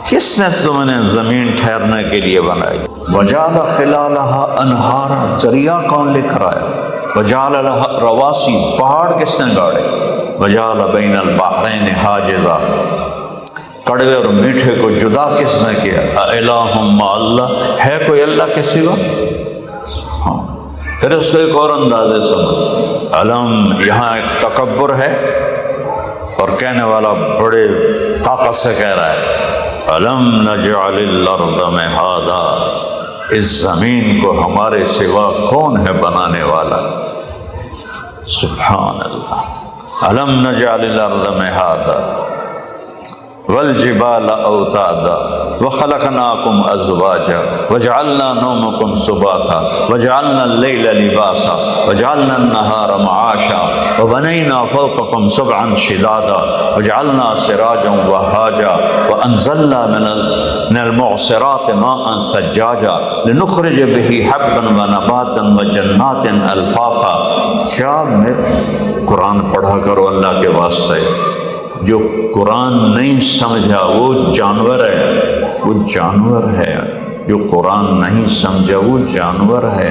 کس نے تم نے زمین ٹھہرنے کے لیے بنائی؟ وجعل خلالها انہارا، دریا کون لے کر آیا؟ وجعل لها رواسی، پہاڑ کس نے گاڑے؟ وجعل بین البحرین حاجزا، کڑوے اور میٹھے کو جدا کس نے کیا؟ الہ مع اللہ، ہے کوئی اللہ کے سوا؟ ہاں. پھر اس کو ایک اور اندازے سمجھ، علم، یہاں ایک تکبر ہے اور کہنے والا بڑے طاقت سے کہہ رہا ہے الم نجعل الارض مہادا، اس زمین کو ہمارے سوا کون ہے بنانے والا؟ سبحان اللہ. الم نجعل الارض مہادا والجبال اوتادا وخلقناکم ازواجا وجعلنا نومکم سباتا وجعلنا اللیل لباسا وجعلنا النہار معاشا وبنینا فوقکم سبعا شدادا وجعلنا سراجا وہاجا وانزلنا من المعصرات ماء ثجاجا لنخرج به حبا ونباتا وجنات الفافا. کیا میں قرآن پڑھا کرو اللہ کے واسطے. جو قرآن نہیں سمجھا وہ جانور ہے، وہ جانور ہے. جو قرآن نہیں سمجھا وہ جانور ہے.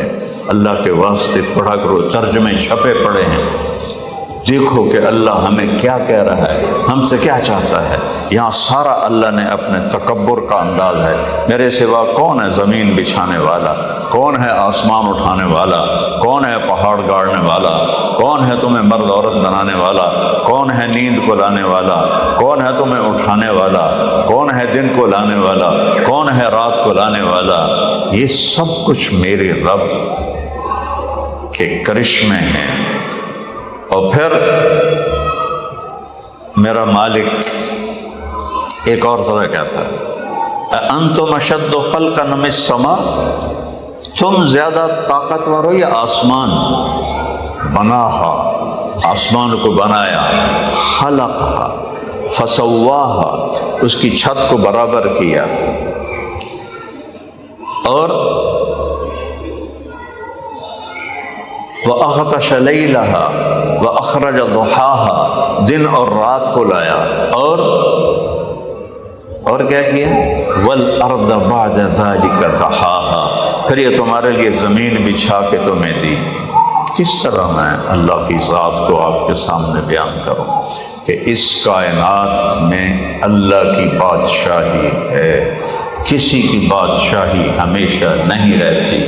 اللہ کے واسطے پڑھا کرو، ترجمے چھپے پڑے ہیں. دیکھو کہ اللہ ہمیں کیا کہہ رہا ہے، ہم سے کیا چاہتا ہے. یہاں سارا اللہ نے اپنے تکبر کا انداز ہے. میرے سوا کون ہے زمین بچھانے والا؟ کون ہے آسمان اٹھانے والا؟ کون ہے پہاڑ گاڑنے والا؟ کون ہے تمہیں مرد عورت بنانے والا؟ کون ہے نیند کو لانے والا؟ کون ہے تمہیں اٹھانے والا؟ کون ہے دن کو لانے والا؟ کون ہے رات کو لانے والا؟ یہ سب کچھ میرے رب کے کرشمے ہیں. اور پھر میرا مالک ایک اور طرح کہتا ہے انتم اشد خلقا من السماء، تم زیادہ طاقتور ہو یا آسمان؟ بناہا، آسمان کو بنایا، خلقہا فسواہا، اس کی چھت کو برابر کیا، اور وَأَغْطَشَ لَيْلَهَا وَأَخْرَجَ ضُحَاهَا، دن اور رات کو لایا، اور کیا کیا؟ وَالْأَرْضَ بَعْدَ ذَلِكَ دَحَاهَا، پھر یہ تمہارے لیے زمین بچھا کے تمہیں دی. کس طرح میں اللہ کی ذات کو آپ کے سامنے بیان کروں کہ اس کائنات میں اللہ کی بادشاہی ہے. کسی کی بادشاہی ہمیشہ نہیں رہتی،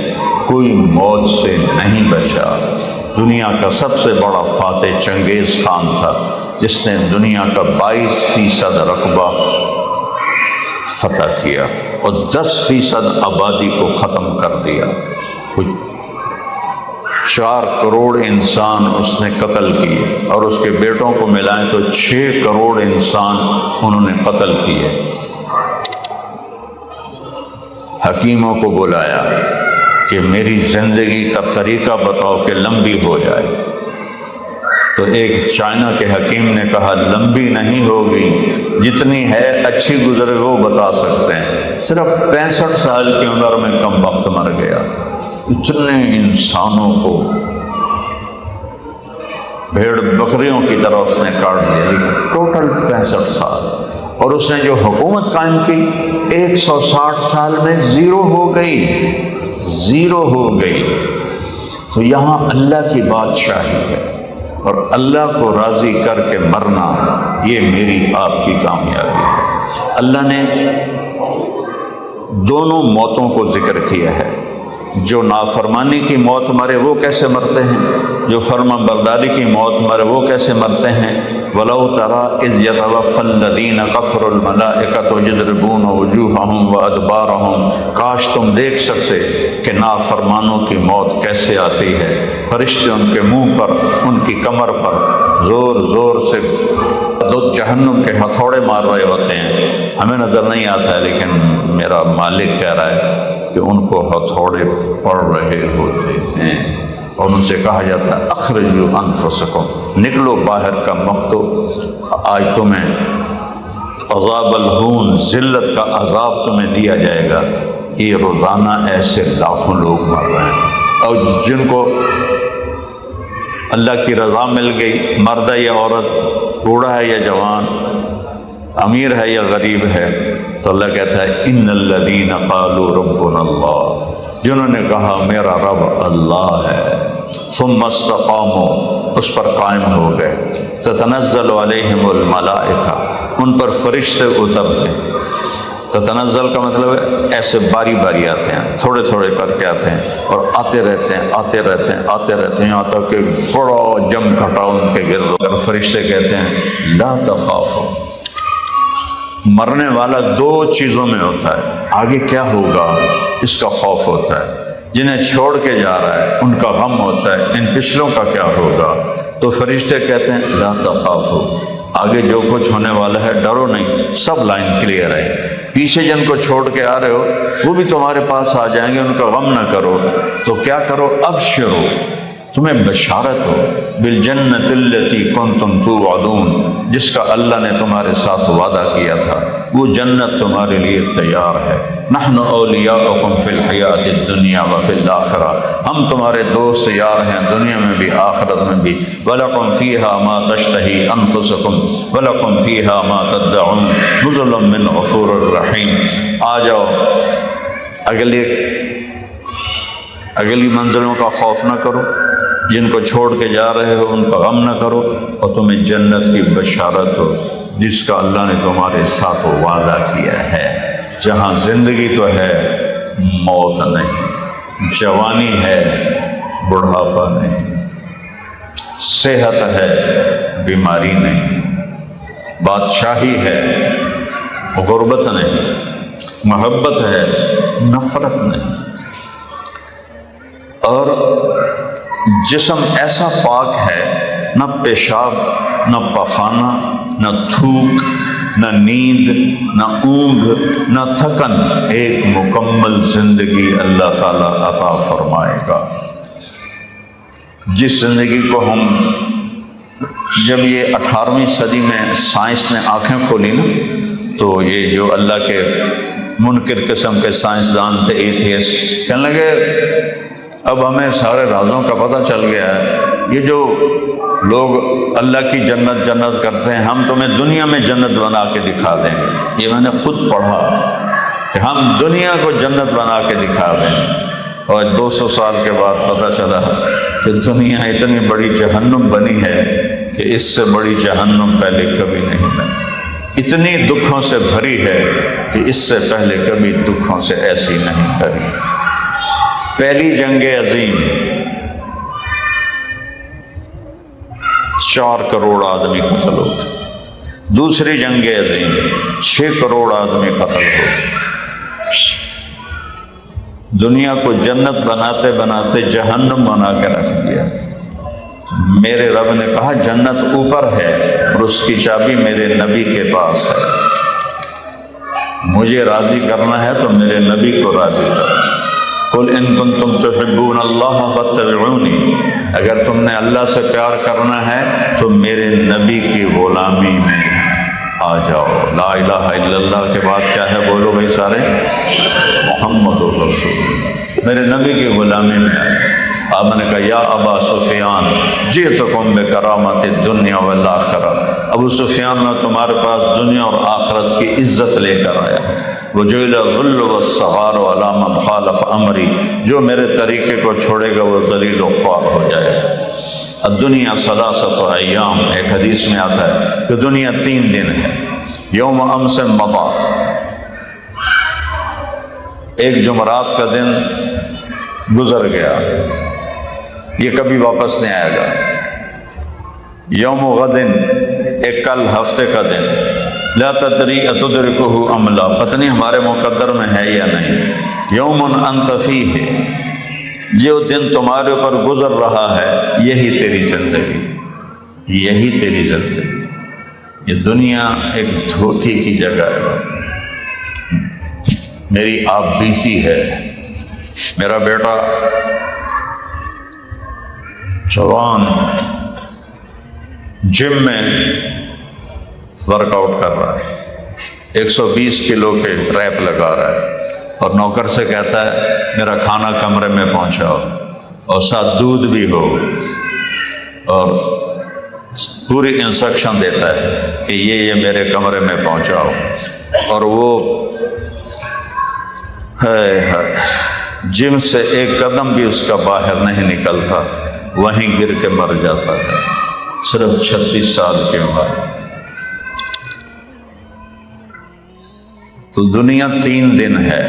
کوئی موت سے نہیں بچا. دنیا کا سب سے بڑا فاتح چنگیز خان تھا، جس نے دنیا کا 22% رقبہ فتح کیا اور 10% آبادی کو ختم کر دیا. 4 کروڑ انسان اس نے قتل کیے، اور اس کے بیٹوں کو ملائیں تو 6 کروڑ انسان انہوں نے قتل کیے. حکیموں کو بلایا کہ میری زندگی کا طریقہ بتاؤ کہ لمبی ہو جائے. تو ایک چائنا کے حکیم نے کہا لمبی نہیں ہوگی، جتنی ہے اچھی گزرے وہ بتا سکتے ہیں. صرف 65 سال کی عمر میں کم وقت مر گیا. اتنے انسانوں کو بھیڑ بکریوں کی طرح اس نے کاٹ دیا، ٹوٹل 65 سال. اور اس نے جو حکومت قائم کی 160 سال میں زیرو ہو گئی. تو یہاں اللہ کی بادشاہی ہے، اور اللہ کو راضی کر کے مرنا یہ میری آپ کی کامیابی ہے. اللہ نے دونوں موتوں کو ذکر کیا ہے. جو نافرمانی کی موت مرے وہ کیسے مرتے ہیں، جو فرما برداری کی موت مرے وہ کیسے مرتے ہیں. ولو ترى اذ يتوفى الذين كفروا الملائكة يضربون وجوههم وادبارهم، کاش تم دیکھ سکتے کہ نافرمانوں کی موت کیسے آتی ہے، فرشتے ان کے منہ پر، ان کی کمر پر زور زور سے دو جہنم کے ہتھوڑے مار رہے ہوتے ہیں۔ ہمیں نظر نہیں آتا ہے لیکن میرا مالک کہہ رہا ہے کہ ان کو ہتھوڑے پڑ رہے ہوتے ہیں، اور ان سے کہا جاتا ہے اخرجوا انفسکم، نکلو باہر کا مختو، آج تمہیں عذاب الہون، ذلت کا عذاب تمہیں دیا جائے گا۔ یہ روزانہ ایسے لاکھوں لوگ مر رہے ہیں، اور جن کو اللہ کی رضا مل گئی، مرد ہے یا عورت، بوڑھا ہے یا جوان، امیر ہے یا غریب ہے، تو اللہ کہتا ہے ان الذین قالوا ربنا اللہ، جنہوں نے کہا میرا رب اللہ ہے، ثم استقاموا، اس پر قائم ہو گئے، تتنزل علیہم الملائکہ، ان پر فرشتے اترتے ہیں۔ تتنزل کا مطلب ہے ایسے باری باری آتے ہیں، تھوڑے تھوڑے کر کے آتے ہیں، اور آتے رہتے ہیں آتے رہتے ہیں آتے رہتے ہیں، یہاں تک کہ بڑا جم گھٹا ان کے گرد، اور فرشتے کہتے ہیں لا تخافوا۔ مرنے والا دو چیزوں میں ہوتا ہے، آگے کیا ہوگا اس کا خوف ہوتا ہے، جنہیں چھوڑ کے جا رہا ہے ان کا غم ہوتا ہے، ان پچھلوں کا کیا ہوگا۔ تو فرشتے کہتے ہیں لا تخافوا، آگے جو کچھ ہونے والا ہے ڈرو نہیں، سب لائن کلیئر ہے، پیچھے جن کو چھوڑ کے آ رہے ہو وہ بھی تمہارے پاس آ جائیں گے، ان کا غم نہ کرو۔ تو کیا کرو، ابشرو، تمہیں بشارت ہو، بالجنت التی کنتم توعدون، جس کا اللہ نے تمہارے ساتھ وعدہ کیا تھا، وہ جنت تمہارے لیے تیار ہے۔ نحن اولیاؤکم فی الحیات الدنیا وفی الآخرہ، ہم تمہارے دوست یار ہیں دنیا میں بھی آخرت میں بھی۔ وَلَكُمْ فِيهَا مَا تَشْتَهِي أَنفُسُكُمْ وَلَكُمْ فِيهَا مَا تَدَّعُونَ نُزُلٌ مِّنْ غَفُورٍ رَحِيمٍ۔ آ جاؤ، اگلی منزلوں کا خوف نہ کرو، جن کو چھوڑ کے جا رہے ہو ان کا غم نہ کرو، اور تمہیں جنت کی بشارت ہو جس کا اللہ نے تمہارے ساتھ وعدہ کیا ہے، جہاں زندگی تو ہے موت نہیں، جوانی ہے بڑھاپا نہیں، صحت ہے بیماری نہیں، بادشاہی ہے غربت نہیں، محبت ہے نفرت نہیں، اور جسم ایسا پاک ہے، نہ پیشاب، نہ پخانہ، نہ تھوک، نہ نیند، نہ اونگ، نہ تھکن، ایک مکمل زندگی اللہ تعالیٰ عطا فرمائے گا۔ جس زندگی کو ہم، جب یہ 18ویں صدی میں سائنس نے آنکھیں کھولی نا، تو یہ جو اللہ کے منکر قسم کے سائنسدان تھے، ایتھیسٹ، کہنے لگے اب ہمیں سارے رازوں کا پتہ چل گیا ہے، یہ جو لوگ اللہ کی جنت جنت کرتے ہیں، ہم تمہیں دنیا میں جنت بنا کے دکھا دیں گے۔ یہ میں نے خود پڑھا کہ ہم دنیا کو جنت بنا کے دکھا دیں گے، اور 200 سال کے بعد پتہ چلا کہ دنیا اتنی بڑی جہنم بنی ہے کہ اس سے بڑی جہنم پہلے کبھی نہیں بنی، اتنی دکھوں سے بھری ہے کہ اس سے پہلے کبھی دکھوں سے ایسی نہیں بھری۔ پہلی جنگ عظیم 4 کروڑ آدمی قتل ہوتے، دوسری جنگ عظیم 6 کروڑ آدمی قتل ہوتے۔ دنیا کو جنت بناتے بناتے جہنم بنا کے رکھ دیا۔ میرے رب نے کہا جنت اوپر ہے اور اس کی چابی میرے نبی کے پاس ہے، مجھے راضی کرنا ہے تو میرے نبی کو راضی کرنا۔ قل ان کنتم تحبون اللہ فاتبعونی، اگر تم نے اللہ سے پیار کرنا ہے تو میرے نبی کی غلامی میں آ جاؤ۔ لا الہ الا اللہ کے بعد کیا ہے بولو بھائی سارے، محمد رسول، میرے نبی کی غلامی میں آ جاؤ۔ آپ نے کہا یا ابا سفیان جئتکم بکرامت الدنیا والآخرہ، ابو سفیان میں تمہارے پاس دنیا اور آخرت کی عزت لے کر آیا۔ وجعل الذل والصغار علی من خالف امری، جو میرے طریقے کو چھوڑے گا وہ ذلیل و خوار ہو جائے گا۔ الدنیا ثلاثۃ ایام، ایک حدیث میں آتا ہے کہ دنیا 3 دن ہے۔ یوم امس مضی، ایک جمعرات کا دن گزر گیا، یہ کبھی واپس نہیں آئے گا۔ یوم غد، ایک کل ہفتے کا دن، لا تدری اتدرکہ ام لا، پتہ نہیں ہمارے مقدر میں ہے یا نہیں، یوم انت فیہ، جو دن تمہارے اوپر گزر رہا ہے یہی تیری زندگی، یہی تیری زندگی۔ یہ دنیا ایک دھوکے کی جگہ ہے، میری آپ بیتی ہے۔ میرا بیٹا جوان جم میں ورک آؤٹ کر رہا ہے، 120 کلو کے ٹریپ لگا رہا ہے، اور نوکر سے کہتا ہے میرا کھانا کمرے میں پہنچاؤ، اور ساتھ دودھ بھی ہو، اور پوری انسٹرکشن دیتا ہے کہ یہ میرے کمرے میں پہنچاؤ، اور وہ جم سے ایک قدم بھی اس کا باہر نہیں نکلتا، وہیں گر کے مر جاتا ہے، صرف 36 سال کی عمر۔ تو دنیا 3 دن ہے،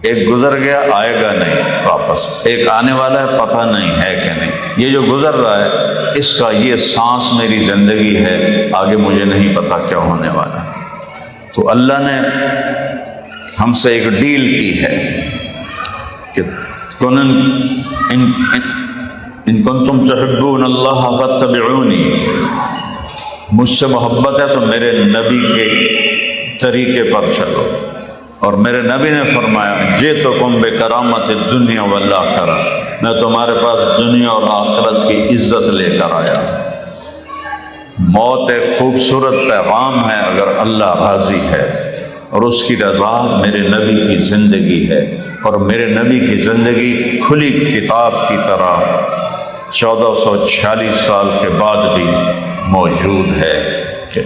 ایک گزر گیا آئے گا نہیں واپس، ایک آنے والا ہے پتہ نہیں ہے کہ نہیں۔ یہ جو گزر رہا ہے اس کا یہ سانس میری زندگی ہے، آگے مجھے نہیں پتا کیا ہونے والا۔ تو اللہ نے ہم سے ایک ڈیل کی ہے کہ ان کنتم تحبون اللہ فاتبعونی، مجھ سے محبت ہے تو میرے نبی کے طریقے پر چلو، اور میرے نبی نے فرمایا جئتکم بکرامت الدنیا والآخرہ، میں تمہارے پاس دنیا اور آخرت کی عزت لے کر آیا۔ موت ایک خوبصورت پیغام ہے اگر اللہ راضی ہے، اور اس کی رضا میرے نبی کی زندگی ہے، اور میرے نبی کی زندگی کھلی کتاب کی طرح 1446 سال کے بعد بھی موجود ہے کہ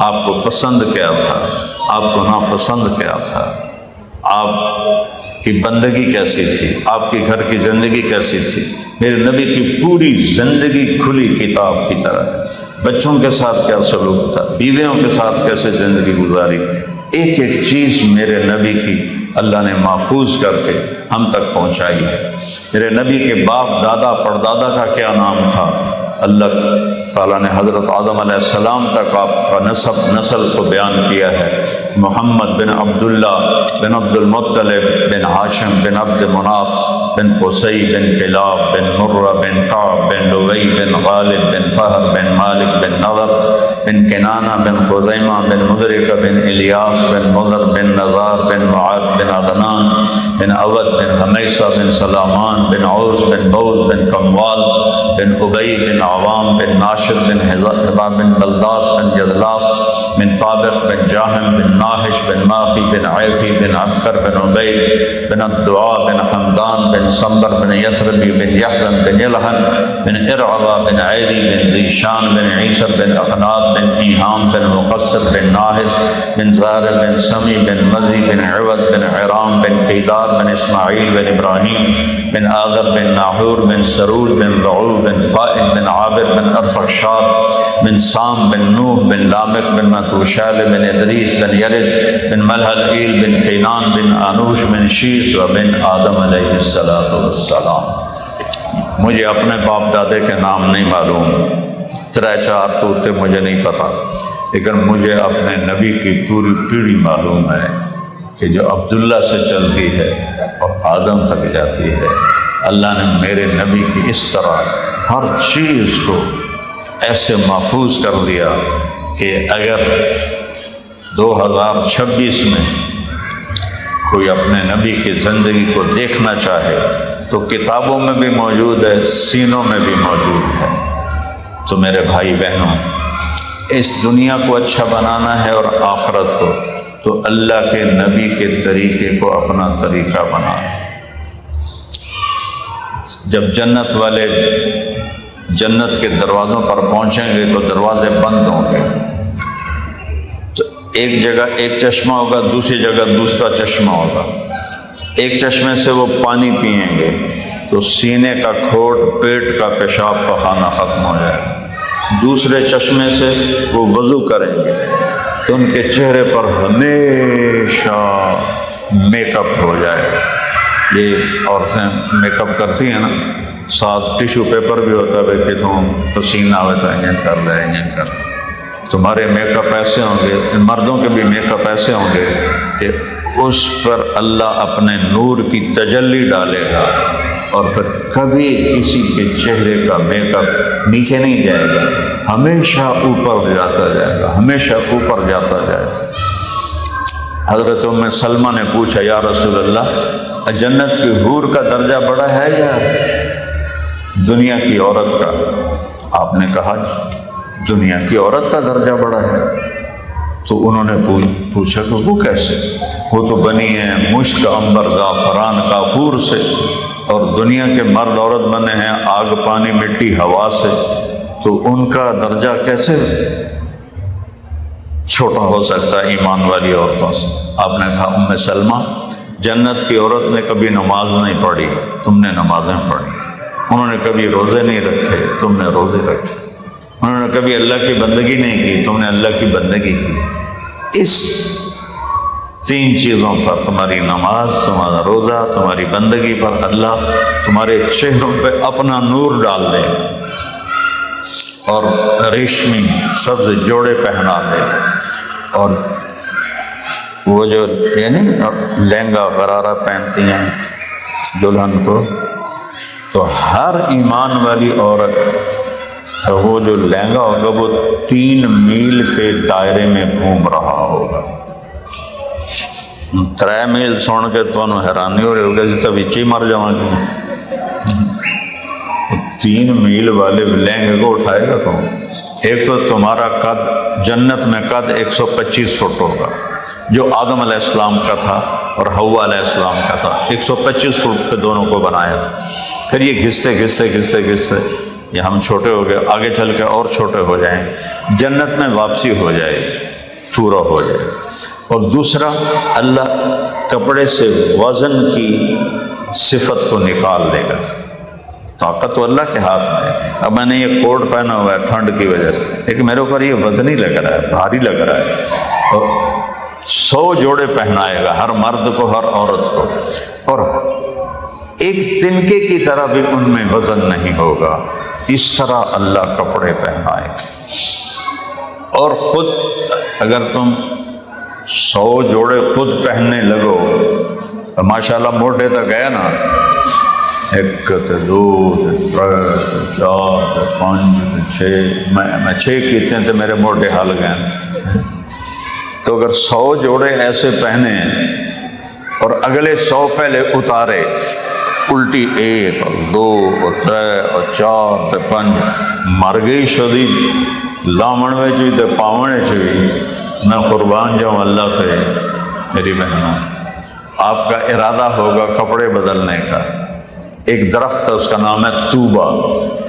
آپ کو پسند کیا تھا، آپ کو ناپسند کیا تھا، آپ کی بندگی کیسی تھی، آپ کے گھر کی زندگی کیسی تھی۔ میرے نبی کی پوری زندگی کھلی کتاب کی طرح ہے۔ بچوں کے ساتھ کیا سلوک تھا، بیویوں کے ساتھ کیسے زندگی گزاری، ایک ایک چیز میرے نبی کی اللہ نے محفوظ کر کے ہم تک پہنچائی ہے۔ میرے نبی کے باپ دادا پردادا کا کیا نام تھا، اللہ تعالیٰ نے حضرت آدم علیہ السلام تک آپ کا نسل کو بیان کیا ہے۔ محمد بن عبداللہ بن عبد المطلب بن ہاشم بن عبد مناف بن قصی بن کلاب بن مرہ بن کعب بن لؤی بن غالب بن فہر بن مالک بن نضر بن کنانہ بن خزیمہ بن مدرکہ بن الیاس بن مضر بن نزار بن معاذ بن عدنان بن عود بن حمیصہ بن سلامان بن عوز بن بوز بن کموال بن ابی بن عوام بن ناشر بن حضا بن بلداس بن جدلاف بن طابق بن جاہم بن ناحش بن ماخی بن عیفی بن عبکر بن عبید بن الدعاء بن حمدان بن صنبر بن یثربی بن یحزن بن یلحن بن ارعوہ بن عیدی بن ذیشان بن عیسر بن اخناد بن ایہام بن مقصر بن ناحس بن زار بن سمی بن مزی بن عود بن عرام بن قیدار بن اسماعیل بن ابراہیم بن آذر بن ناحور بن سرود بن رعو بن فائد بن عابر بن ارفخشاد بن سام بن نوح بن لامک بن متوشال بن ادریس بن یلد بن ملحل بن قینان بن آنوش بن شیس و بن آدم علیہ السلام۔ مجھے اپنے باپ دادے کے نام نہیں معلوم، 3-4 توتے مجھے نہیں پتا، لیکن مجھے اپنے نبی کی پوری پیڑھی معلوم ہے کہ جو عبداللہ سے چلتی ہے اور آدم تک جاتی ہے۔ اللہ نے میرے نبی کی اس طرح ہر چیز کو ایسے محفوظ کر دیا کہ اگر 2026 میں کوئی اپنے نبی کی زندگی کو دیکھنا چاہے تو کتابوں میں بھی موجود ہے، سینوں میں بھی موجود ہے۔ تو میرے بھائی بہنوں، اس دنیا کو اچھا بنانا ہے اور آخرت کو، تو اللہ کے نبی کے طریقے کو اپنا طریقہ بنانا۔ جب جنت والے جنت کے دروازوں پر پہنچیں گے تو دروازے بند ہوں گے، تو ایک جگہ ایک چشمہ ہوگا، دوسری جگہ دوسرا چشمہ ہوگا۔ ایک چشمے سے وہ پانی پئیں گے تو سینے کا کھوٹ، پیٹ کا پیشاب پخانہ ختم ہو جائے گا۔ دوسرے چشمے سے وہ وضو کریں گے تو ان کے چہرے پر ہمیشہ میک اپ ہو جائے گا۔ یہ عورتیں میک اپ کرتی ہیں نا، ساتھ ٹیشو پیپر بھی ہوتا ہے کہ تم پسینہ ہوئے تو انجن کر لے، انجن کر لے۔ تمہارے میک اپ ایسے ہوں گے، مردوں کے بھی میک اپ ایسے ہوں گے کہ اس پر اللہ اپنے نور کی تجلی ڈالے گا، اور پھر کبھی کسی کے چہرے کا میک اپ نیچے نہیں جائے گا، ہمیشہ اوپر جاتا جائے گا، ہمیشہ اوپر جاتا جائے گا۔ حضرت ام سلمہ نے پوچھا، یا رسول اللہ، جنت کی حور کا درجہ بڑا ہے یا دنیا کی عورت کا؟ آپ نے کہا دنیا کی عورت کا درجہ بڑا ہے۔ تو انہوں نے پوچھا کہ وہ کیسے؟ وہ تو بنی ہیں مشک، عنبر، زعفران، کافور سے، اور دنیا کے مرد عورت بنے ہیں آگ، پانی، مٹی، ہوا سے، تو ان کا درجہ کیسے چھوٹا ہو سکتا ہے ایمان والی عورتوں سے؟ آپ نے کہا ام سلمہ، جنت کی عورت نے کبھی نماز نہیں پڑھی، تم نے نمازیں پڑھی، انہوں نے کبھی روزے نہیں رکھے، تم نے روزے رکھے، انہوں نے کبھی اللہ کی بندگی نہیں کی، تم نے اللہ کی بندگی کی۔ اس تین چیزوں پر، تمہاری نماز، تمہارا روزہ، تمہاری بندگی پر اللہ تمہارے چہروں پہ اپنا نور ڈال دے اور ریشمی سبز جوڑے پہنا دے، اور وہ جو یعنی لہنگا غرارہ پہنتی ہیں دلہن کو، تو ہر ایمان والی عورت وہ جو لہنگا ہوگا وہ 3 میل کے دائرے میں گھوم رہا ہوگا۔ 3 میل سن کے تو حیرانی ہو رہی ہوگی جی تب ہی مر جاؤں گی۔ 3 میل والے لہنگے کو اٹھائے گا کون؟ ایک تو تمہارا قد جنت میں قد 125 فٹ ہوگا، جو آدم علیہ السلام کا تھا اور حوا علیہ السلام کا تھا، 125 فٹ پہ دونوں کو بنایا تھا۔ پھر یہ گھسے گھسے گھسے گھسے یہ ہم چھوٹے ہو گئے، آگے چل کے اور چھوٹے ہو جائیں، جنت میں واپسی ہو جائے گی، پورا ہو جائے۔ اور دوسرا، اللہ کپڑے سے وزن کی صفت کو نکال دے گا۔ طاقت تو اللہ کے ہاتھ میں ہے۔ اب میں نے یہ کوٹ پہنا ہوا ہے ٹھنڈ کی وجہ سے، لیکن میرے اوپر یہ وزنی لگ رہا ہے، بھاری لگ رہا ہے، اور 100 جوڑے پہنائے گا ہر مرد کو، ہر عورت کو، اور ایک تنکے کی طرح بھی ان میں وزن نہیں ہوگا۔ اس طرح اللہ کپڑے پہنائے گا۔ اور خود اگر تم 100 جوڑے خود پہننے لگو تو ماشاءاللہ موٹے تک گیا نا، 1 2 3 4 5 6، میں 6 کیتے ہیں تو میرے موٹے حال گئے۔ تو اگر 100 جوڑے ایسے پہنے اور اگلے 100 پہلے اتارے، الٹی 1 اور 2 اور 3 اور 4 اور 5، مر گئی شدی لامن میں چی تے پاونے چی، میں قربان جاؤں اللہ پہ میری بہنوں۔ آپ کا ارادہ ہوگا کپڑے بدلنے کا۔ ایک درخت ہے، اس کا نام ہے توبہ،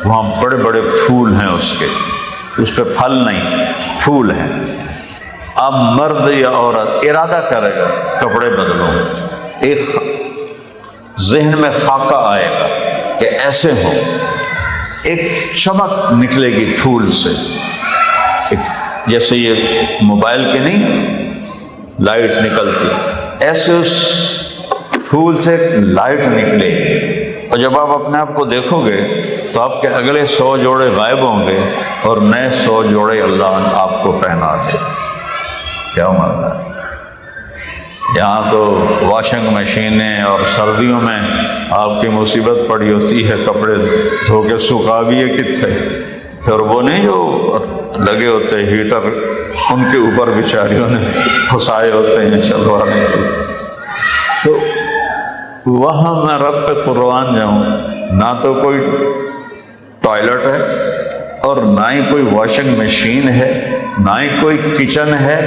وہاں بڑے بڑے پھول ہیں اس پہ پھل نہیں، پھول ہیں۔ اب مرد یا عورت ارادہ کرے گا کپڑے بدلوں، ایک ذہن میں خاکہ آئے گا کہ ایسے ہوں، ایک چمک نکلے گی پھول سے، جیسے یہ موبائل کی نہیں لائٹ نکلتی، ایسے اس پھول سے لائٹ نکلے گی، اور جب آپ اپنے آپ کو دیکھو گے تو آپ کے اگلے 100 جوڑے غائب ہوں گے اور نئے 100 جوڑے اللہ آپ کو پہنا دے۔ کیا مزہ ہے! یہاں تو واشنگ مشینیں، اور سردیوں میں آپ کی مصیبت پڑی ہوتی ہے، کپڑے دھو کے سکھا بھی ہے کتنے، پھر وہ نہیں جو لگے ہوتے ہیٹر، ان کے اوپر بیچاریوں نے پھنسائے ہوتے ہیں شلواریں۔ تو وہاں میں رب پہ قربان جاؤں، نہ تو کوئی ٹوائلٹ ہے اور نہ ہی کوئی واشنگ مشین ہے، نہ ہی کوئی کچن ہے،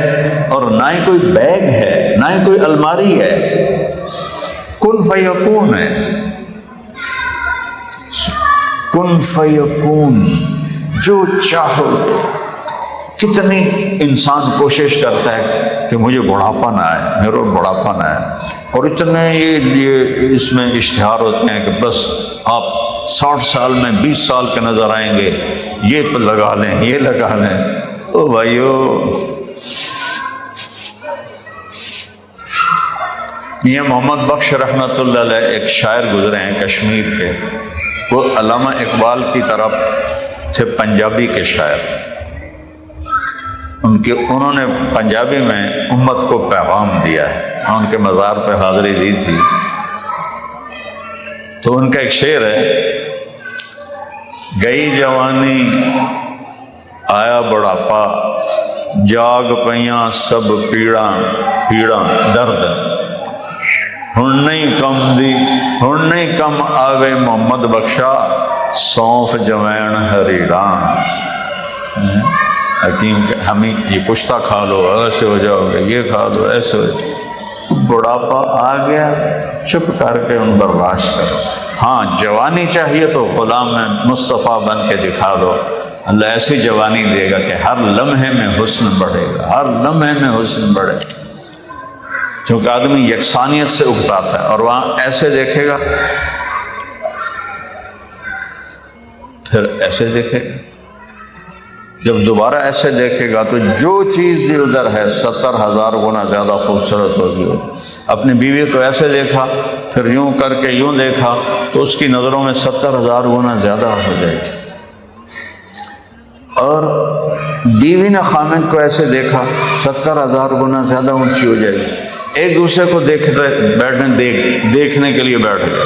اور نہ ہی کوئی بیگ ہے، نہ ہی کوئی الماری ہے، کن فیکون ہے، کن فیکون، جو چاہو۔ کتنی انسان کوشش کرتا ہے کہ مجھے بڑھاپا نہ آئے، میرے بڑھاپا نہ آئے، اور اتنے یہ اس میں اشتہار ہوتے ہیں کہ بس آپ 60 سال میں 20 سال کے نظر آئیں گے، یہ لگا لیں، یہ لگا لیں۔ او بھائیو، میاں محمد بخش رحمۃ اللہ علیہ ایک شاعر گزرے ہیں کشمیر کے، وہ علامہ اقبال کی طرف تھے پنجابی کے شاعر۔ انہوں نے پنجابی میں امت کو پیغام دیا ہے، ان کے مزار پہ حاضری دی تھی، تو ان کا ایک شعر ہے، گئی جوانی آیا بڑھاپا، جاگ پیاں سب پیڑاں درد، ہن نہیں کم آوے محمد بخشا، سونف جوین ہریڑاں۔ حکیم ہمیں یہ کشتہ کھا لو ایسے ہو جاؤ گے، یہ کھا لو ایسے ہو جاؤ، بڑھاپا آ گیا چپ کر کے ان برداشت کرو۔ ہاں جوانی چاہیے تو غلام مصطفیٰ بن کے دکھا دو، اللہ ایسی جوانی دے گا کہ ہر لمحے میں حسن بڑھے گا، ہر لمحے میں حسن بڑھے گا، چونکہ آدمی یکسانیت سے اکتاتا ہے، اور وہاں ایسے دیکھے گا پھر ایسے دیکھے گا، جب دوبارہ ایسے دیکھے گا تو جو چیز بھی ادھر ہے 70,000 گنا زیادہ خوبصورت ہوگی۔ اپنی بیوی کو ایسے دیکھا، پھر یوں کر کے یوں دیکھا تو اس کی نظروں میں 70,000 گنا زیادہ ہو جائے گی، اور بیوی نے خامد کو ایسے دیکھا 70,000 گنا زیادہ اونچی ہو جائے گی۔ ایک دوسرے کو دیکھنے کے لیے بیٹھ گئے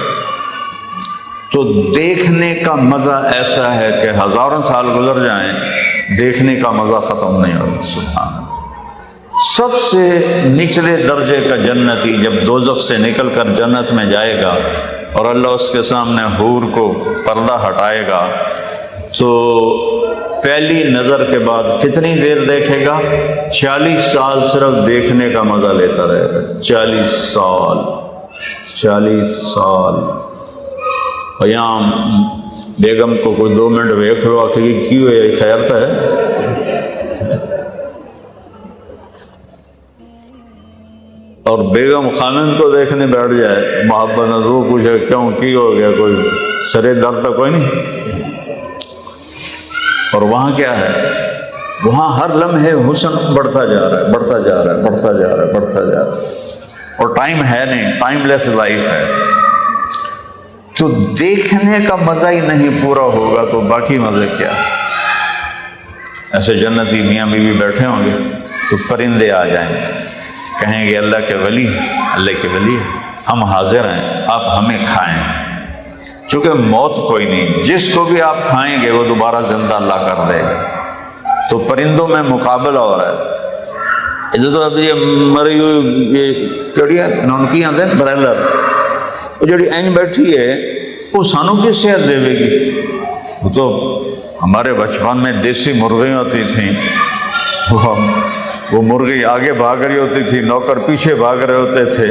تو دیکھنے کا مزہ ایسا ہے کہ ہزاروں سال گزر جائیں دیکھنے کا مزہ ختم نہیں ہوگا۔ سبحان اللہ۔ سب سے نچلے درجے کا جنتی جب دوزخ سے نکل کر جنت میں جائے گا اور اللہ اس کے سامنے حور کو پردہ ہٹائے گا تو پہلی نظر کے بعد کتنی دیر دیکھے گا؟ 40 سال صرف دیکھنے کا مزہ لیتا رہے گا۔ 40 سال قیام بیگم کو کوئی 2 منٹ ویکھ لو کہ کیوں ہے خیر تو ہے، اور بیگم خامند کو دیکھنے بیٹھ جائے، محبت نظر پوچھے کیوں کی ہو گیا، کوئی سرے درد تو کوئی نہیں۔ اور وہاں کیا ہے؟ وہاں ہر لمحے حسن بڑھتا جا رہا ہے، بڑھتا جا رہا ہے، بڑھتا جا رہا ہے، بڑھتا جا رہا ہے، اور ٹائم ہے نہیں، ٹائم لیس لائف ہے۔ تو دیکھنے کا مزہ ہی نہیں پورا ہوگا تو باقی مزے کیا؟ ایسے جنتی میاں بیوی بیٹھے ہوں گے تو پرندے آ جائیں گے، کہیں گے اللہ کے ولی، اللہ کے ولی ہم حاضر ہیں، آپ ہمیں کھائیں۔ چونکہ موت کوئی نہیں، جس کو بھی آپ کھائیں گے وہ دوبارہ زندہ اللہ کر دے گا۔ تو پرندوں میں مقابلہ ہو رہا ہے۔ ادھر تو ابھی یہ مری ہوئی یہ چڑیا نونکی آتے ہیں برائلر، وہ جڑی این بیٹھی ہے وہ سانوں کی صحت دے گی۔ وہ تو ہمارے بچپن میں دیسی مرغیاں ہوتی تھیں، وہ مرغی آگے بھاگ رہی ہوتی تھی، نوکر پیچھے بھاگ رہے ہوتے تھے،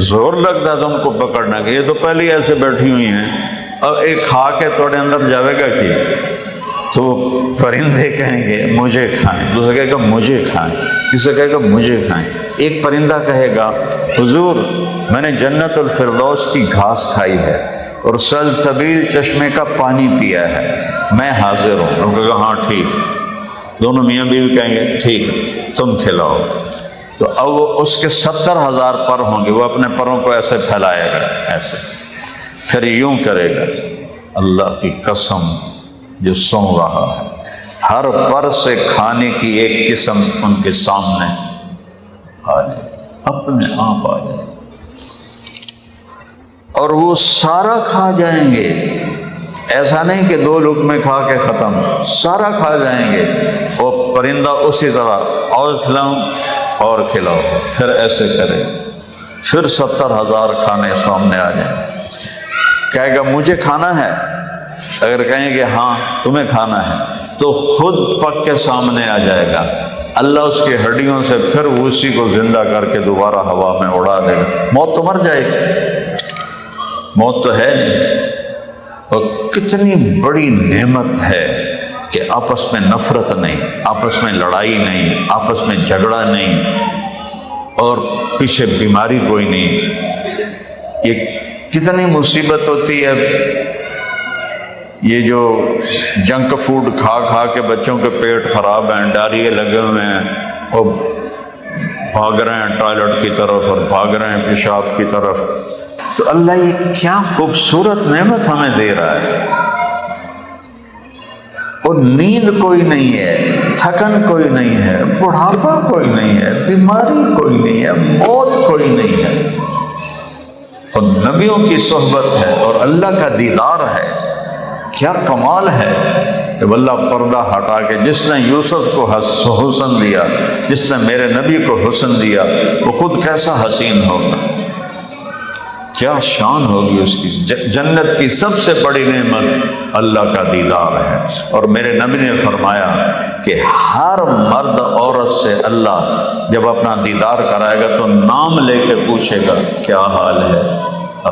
زور لگتا تھا ان کو پکڑنا کہ یہ تو پہلے ہی ایسے بیٹھی ہوئی ہیں، اب ایک کھا کے تھوڑے اندر جاوے گا کہ تو پرندے کہیں گے مجھے کھائیں، دوسرا کہے گا مجھے کھائیں، تیسرا کہے گا مجھے کھائیں۔ ایک پرندہ کہے گا حضور میں نے جنت الفردوس کی گھاس کھائی ہے اور سلسبیل چشمے کا پانی پیا ہے، میں حاضر ہوں۔ وہ کہے گا ہاں ٹھیک۔ دونوں میاں بیوی کہیں گے ٹھیک تم کھلاؤ۔ تو اب وہ اس کے 70,000 پر ہوں گے، وہ اپنے پروں کو ایسے پھیلائے گا، ایسے، پھر یوں کرے گا، اللہ کی قسم جو سن رہا ہے، ہر پر سے کھانے کی ایک قسم ان کے سامنے آ جائے، اپنے آپ آ جائے، اور وہ سارا کھا جائیں گے۔ ایسا نہیں کہ 2 لقمے کھا کے ختم، سارا کھا جائیں گے۔ وہ پرندہ اسی طرح اور کھلاؤں اور کھلاؤ، پھر ایسے کرے، پھر 70,000 کھانے سامنے آ جائیں۔ کہے گا مجھے کھانا ہے، اگر کہیں گے ہاں تمہیں کھانا ہے تو خود پک کے سامنے آ جائے گا، اللہ اس کی ہڈیوں سے پھر اسی کو زندہ کر کے دوبارہ ہوا میں اڑا دے گا۔ موت تو مر جائے گی، موت تو ہے نہیں۔ اور کتنی بڑی نعمت ہے کہ آپس میں نفرت نہیں، آپس میں لڑائی نہیں، آپس میں جھگڑا نہیں، اور پیچھے بیماری کوئی نہیں۔ یہ کتنی مصیبت ہوتی ہے یہ جو جنک فوڈ کھا کھا کے بچوں کے پیٹ خراب ہیں، ڈائریا لگے ہوئے ہیں، وہ بھاگ رہے ہیں ٹوائلٹ کی طرف اور بھاگ رہے ہیں پیشاب کی طرف۔ تو اللہ یہ کیا خوبصورت نعمت ہمیں دے رہا ہے، اور نیند کوئی نہیں ہے، تھکن کوئی نہیں ہے، بڑھاپا کوئی نہیں ہے، بیماری کوئی نہیں ہے، موت کوئی نہیں ہے، اور نبیوں کی صحبت ہے اور اللہ کا دیدار ہے۔ کیا کمال ہے کہ اللہ پردہ ہٹا کے جس نے یوسف کو حسن دیا، جس نے میرے نبی کو حسن دیا، وہ خود کیسا حسین ہوگا، کیا شان ہوگی اس کی۔ جنت کی سب سے بڑی نعمت اللہ کا دیدار ہے، اور میرے نبی نے فرمایا کہ ہر مرد عورت سے اللہ جب اپنا دیدار کرائے گا تو نام لے کے پوچھے گا کیا حال ہے،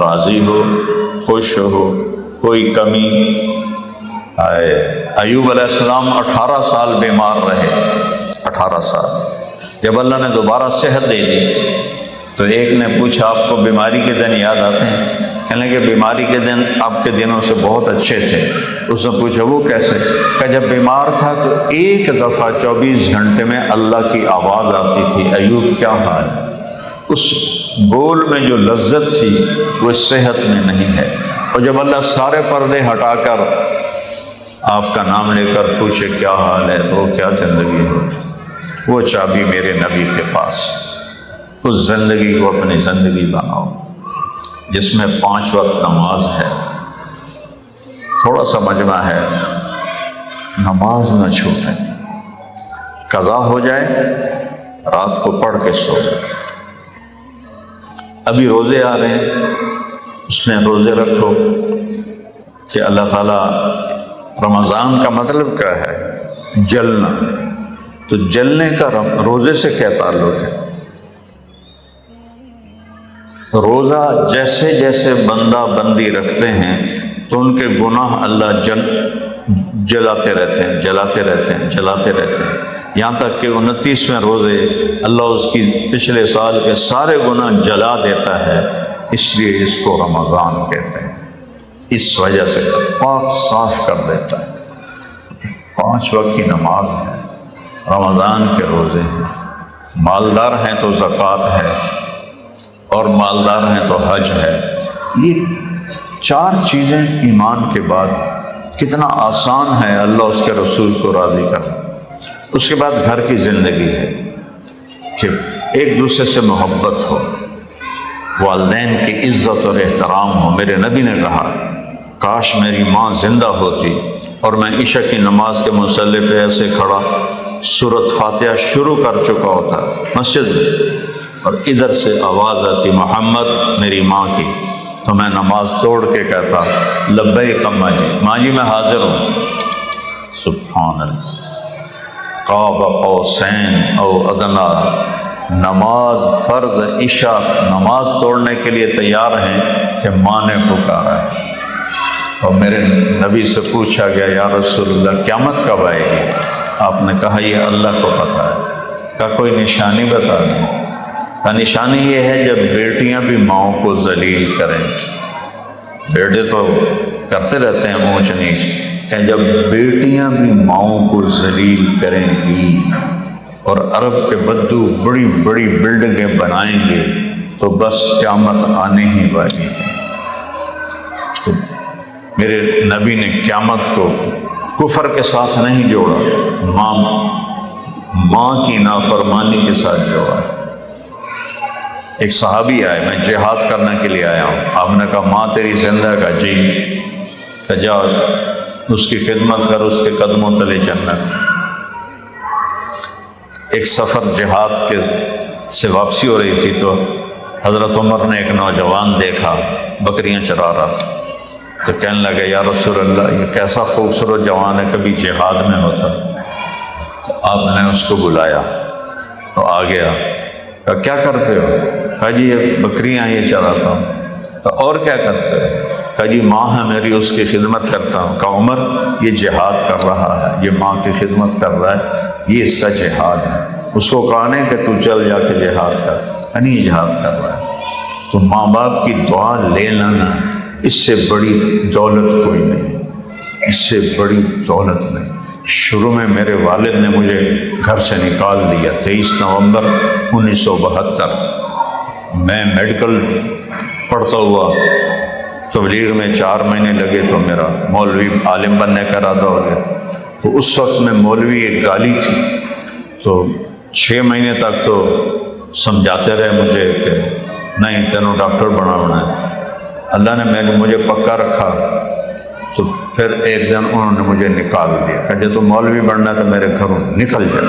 راضی ہو، خوش ہو، کوئی کمی۔ ایوب علیہ السلام 18 سال بیمار رہے، 18 سال۔ جب اللہ نے دوبارہ صحت دے دی تو ایک نے پوچھا آپ کو بیماری کے دن یاد آتے ہیں؟ کہنے کہ بیماری کے دن آپ کے دنوں سے بہت اچھے تھے۔ اس نے پوچھا وہ کیسے؟ کہ جب بیمار تھا تو ایک دفعہ 24 گھنٹے میں اللہ کی آواز آتی تھی ایوب کیا حال ہے۔ اس بول میں جو لذت تھی وہ اس صحت میں نہیں ہے۔ اور جب اللہ سارے پردے ہٹا کر آپ کا نام لے کر پوچھے کیا حال ہے تو کیا زندگی ہوگی؟ وہ چابی میرے نبی کے پاس۔ اس زندگی کو اپنی زندگی بناؤ جس میں 5 وقت نماز ہے، تھوڑا سا مجمع ہے، نماز نہ چھوٹے، قضا ہو جائے رات کو پڑھ کے سو جائے۔ ابھی روزے آ رہے ہیں، اس میں روزے رکھو کہ اللہ تعالیٰ رمضان کا مطلب کیا ہے؟ جلنا۔ تو جلنے کا روزے سے کیا تعلق ہے؟ روزہ جیسے جیسے بندہ بندی رکھتے ہیں تو ان کے گناہ اللہ جلاتے رہتے ہیں، جلاتے رہتے ہیں، جلاتے رہتے ہیں، یہاں تک کہ 29ویں روزے اللہ اس کی پچھلے سال کے سارے گناہ جلا دیتا ہے۔ اس لیے اس کو رمضان کہتے ہیں، اس وجہ سے پاک صاف کر دیتا ہے۔ 5 وقت کی نماز ہے، رمضان کے روزے ہیں، مالدار ہیں تو زکوٰۃ ہے، اور مالدار ہیں تو حج ہے۔ یہ 4 چیزیں ایمان کے بعد کتنا آسان ہے اللہ اس کے رسول کو راضی کرنا۔ اس کے بعد گھر کی زندگی ہے کہ ایک دوسرے سے محبت ہو، والدین کی عزت اور احترام ہو۔ میرے نبی نے کہا کاش میری ماں زندہ ہوتی اور میں عشاء کی نماز کے مصلی پہ ایسے کھڑا سورۃ فاتحہ شروع کر چکا ہوتا مسجد میں، اور ادھر سے آواز آتی محمد میری ماں کی، تو میں نماز توڑ کے کہتا لبیک اماں جی، ماں جی میں حاضر ہوں۔ سبحان اللہ، قاب قوسین او ادنیٰ، نماز فرض عشاء نماز توڑنے کے لیے تیار ہیں کہ ماں نے پکارا ہے۔ اور میرے نبی سے پوچھا گیا یا رسول اللہ قیامت کب آئے گی؟ آپ نے کہا یہ اللہ کو پتہ ہے۔ کہا کوئی نشانی بتا دیں؟ کا نشانی یہ ہے جب بیٹیاں بھی ماؤں کو ذلیل کریں گی۔ بیٹے تو کرتے رہتے ہیں اونچ نیچ، کہ جب بیٹیاں بھی ماؤں کو ذلیل کریں گی اور عرب کے بدو بڑی بڑی بلڈنگیں بنائیں گے تو بس قیامت آنے ہی والی ہے۔ تو میرے نبی نے قیامت کو کفر کے ساتھ نہیں جوڑا، ماں کی نافرمانی کے ساتھ جوڑا۔ ایک صحابی آئے، میں جہاد کرنے کے لیے آیا ہوں، آپ نے کہا ماں تیری زندہ؟ کا جی، کہ جا اس کی خدمت کر، اس کے قدموں تلے جنت۔ ایک سفر جہاد کے سے واپسی ہو رہی تھی تو حضرت عمر نے ایک نوجوان دیکھا بکریاں چرا رہا تھا، تو کہنے لگے یا رسول اللہ یہ کیسا خوبصورت جوان ہے، کبھی جہاد میں ہوتا۔ تو آپ نے اس کو بلایا تو آ گیا، کہا کیا کرتے ہو؟ کہا جی یہ بکریاں یہ چراتا ہوں۔ کہا اور کیا کرتے ہو؟ کہا جی ماں ہے میری، اس کی خدمت کرتا ہوں۔ کہا عمر یہ جہاد کر رہا ہے، یہ ماں کی خدمت کر رہا ہے، یہ اس کا جہاد ہے۔ اس کو کہا نہیں کہ تو چل جا کے جہاد کر، نہیں جہاد کر رہا ہے۔ تو ماں باپ کی دعا لے لینا، اس سے بڑی دولت کوئی نہیں، اس سے بڑی دولت نہیں۔ شروع میں میرے والد نے مجھے گھر سے نکال دیا 23 نومبر 1972، میں میڈیکل پڑھتا ہوا تبلیغ میں 4 مہینے لگے تو میرا مولوی عالم بننے کا ارادہ ہو گیا۔ تو اس وقت میں مولوی ایک گالی تھی، تو 6 مہینے تک تو سمجھاتے رہے مجھے کہ نہیں تینوں ڈاکٹر بنانا ہے۔ اللہ نے مجھے پکا رکھا، تو پھر ایک دن انہوں نے مجھے نکال دیا کہ جب تو مولوی بننا ہے تو میرے گھروں نکل جائے۔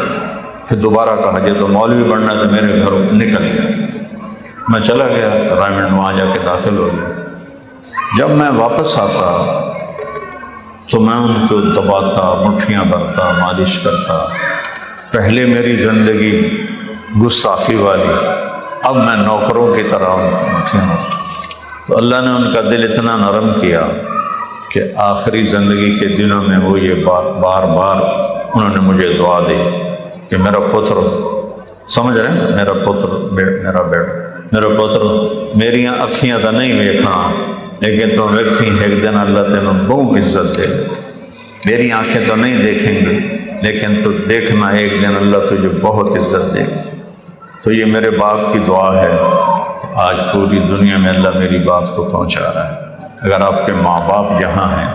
پھر دوبارہ کہا جب تو مولوی بننا ہے تو میرے گھروں نکل جائے۔ میں چلا گیا رائمنڈ، وہاں جا کے داخل ہو گیا۔ جب میں واپس آتا تو میں ان کو دباتا، مٹھیاں بھرتا، مالش کرتا۔ پہلے میری زندگی گستاخی والی، اب میں نوکروں کی طرح ان کو مٹھیاں بھرتا۔ تو اللہ نے ان کا دل اتنا نرم کیا کہ آخری زندگی کے دنوں میں وہ یہ بات بار بار انہوں نے مجھے دعا دی کہ میرا پتر، سمجھ رہے ہیں، میرا پتر، میرا بیٹا، میرا پتر، میریاں اکھیاں تو نہیں ویکھنا لیکن تو ویکھی ایک دن اللہ تینوں بہت عزت دے۔ میری آنکھیں تو نہیں دیکھیں گی لیکن تو دیکھنا ایک دن اللہ تجھے بہت عزت دے گا۔ تو یہ میرے باپ کی دعا ہے، آج پوری دنیا میں اللہ میری بات کو پہنچا رہا ہے۔ اگر آپ کے ماں باپ یہاں ہیں